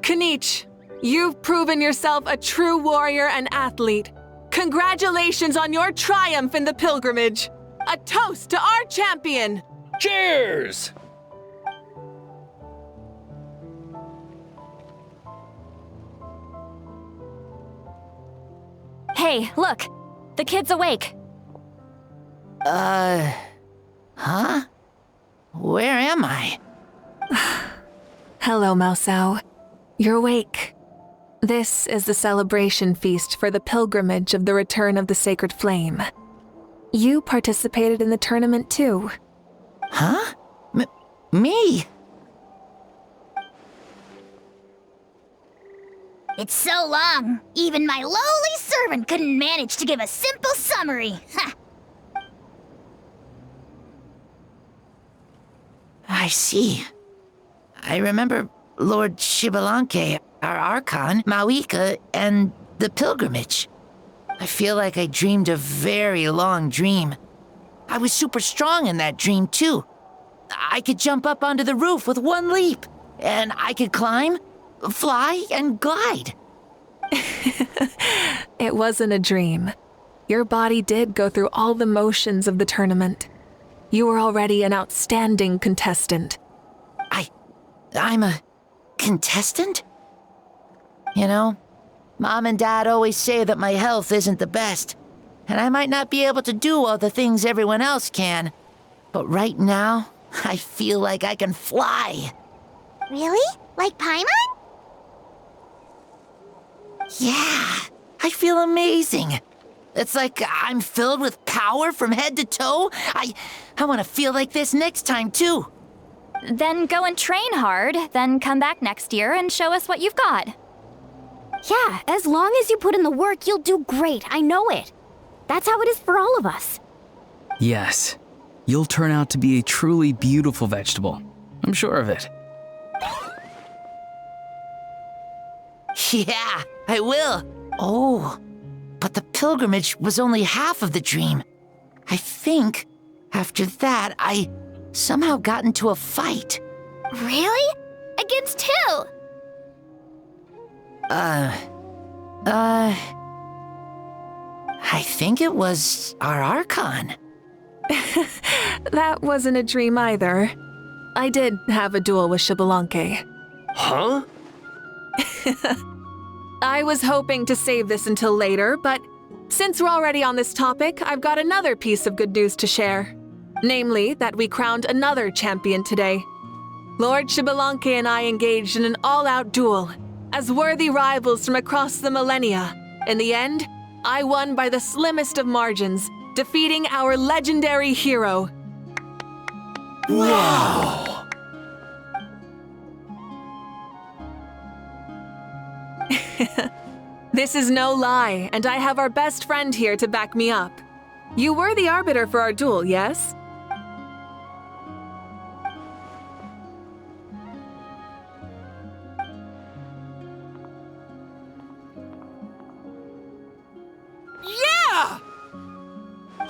Kanich, you've proven yourself a true warrior and athlete. Congratulations on your triumph in the pilgrimage. A toast to our champion! Cheers! Hey, look! The kid's awake. Huh? Where am I? Hello, Mausau. You're awake. This is the celebration feast for the pilgrimage of the return of the sacred flame. You participated in the tournament too. Huh? Me? It's so long, even my lowly servant couldn't manage to give a simple summary. Ha! I see. I remember Lord Shibalanke, our Archon, Mauvika, and the pilgrimage. I feel like I dreamed a very long dream. I was super strong in that dream, too. I could jump up onto the roof with one leap, and I could climb, fly, and glide. It wasn't a dream. Your body did go through all the motions of the tournament. You were already an outstanding contestant. I'm a contestant? You know, Mom and Dad always say that my health isn't the best, and I might not be able to do all the things everyone else can. But right now, I feel like I can fly. Really? Like Paimon? Yeah, I feel amazing. It's like I'm filled with power from head to toe. I want to feel like this next time, too. Then go and train hard, then come back next year and show us what you've got. Yeah, as long as you put in the work, you'll do great. I know it. That's how it is for all of us. Yes, you'll turn out to be a truly beautiful vegetable. I'm sure of it. Yeah, I will. Oh, but the pilgrimage was only half of the dream. I think after that, I somehow got into a fight. Really? Against who? I think it was our Archon. That wasn't a dream either. I did have a duel with Shibalanke. Huh? I was hoping to save this until later, but since we're already on this topic, I've got another piece of good news to share. Namely, that we crowned another champion today. Lord Shibalanke and I engaged in an all-out duel, as worthy rivals from across the millennia. In the end, I won by the slimmest of margins, defeating our legendary hero. Wow! This is no lie, and I have our best friend here to back me up. You were the arbiter for our duel, yes? Yeah!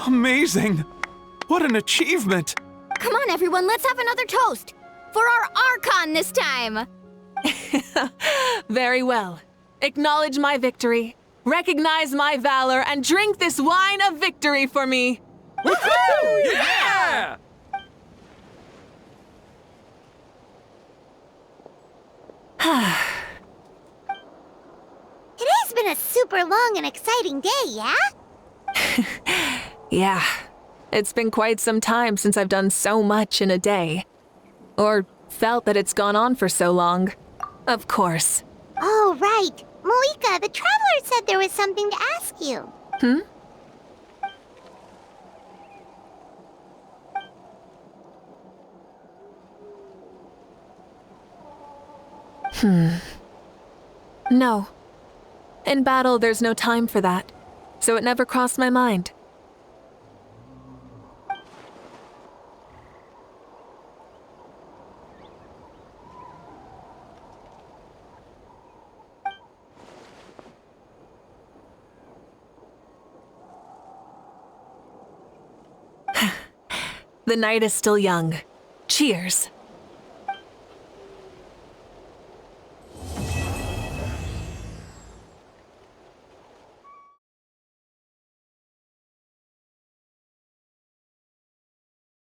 Amazing! What an achievement! Come on, everyone, let's have another toast. For our Archon this time. Very well. Acknowledge my victory, recognize my valor, and drink this wine of victory for me. Woohoo! Yeah! Today's been a super long and exciting day, yeah? Yeah, it's been quite some time since I've done so much in a day. Or felt that it's gone on for so long. Of course. Oh, right. Mauvika, the Traveler said there was something to ask you. No. In battle, there's no time for that, so it never crossed my mind. The night is still young. Cheers.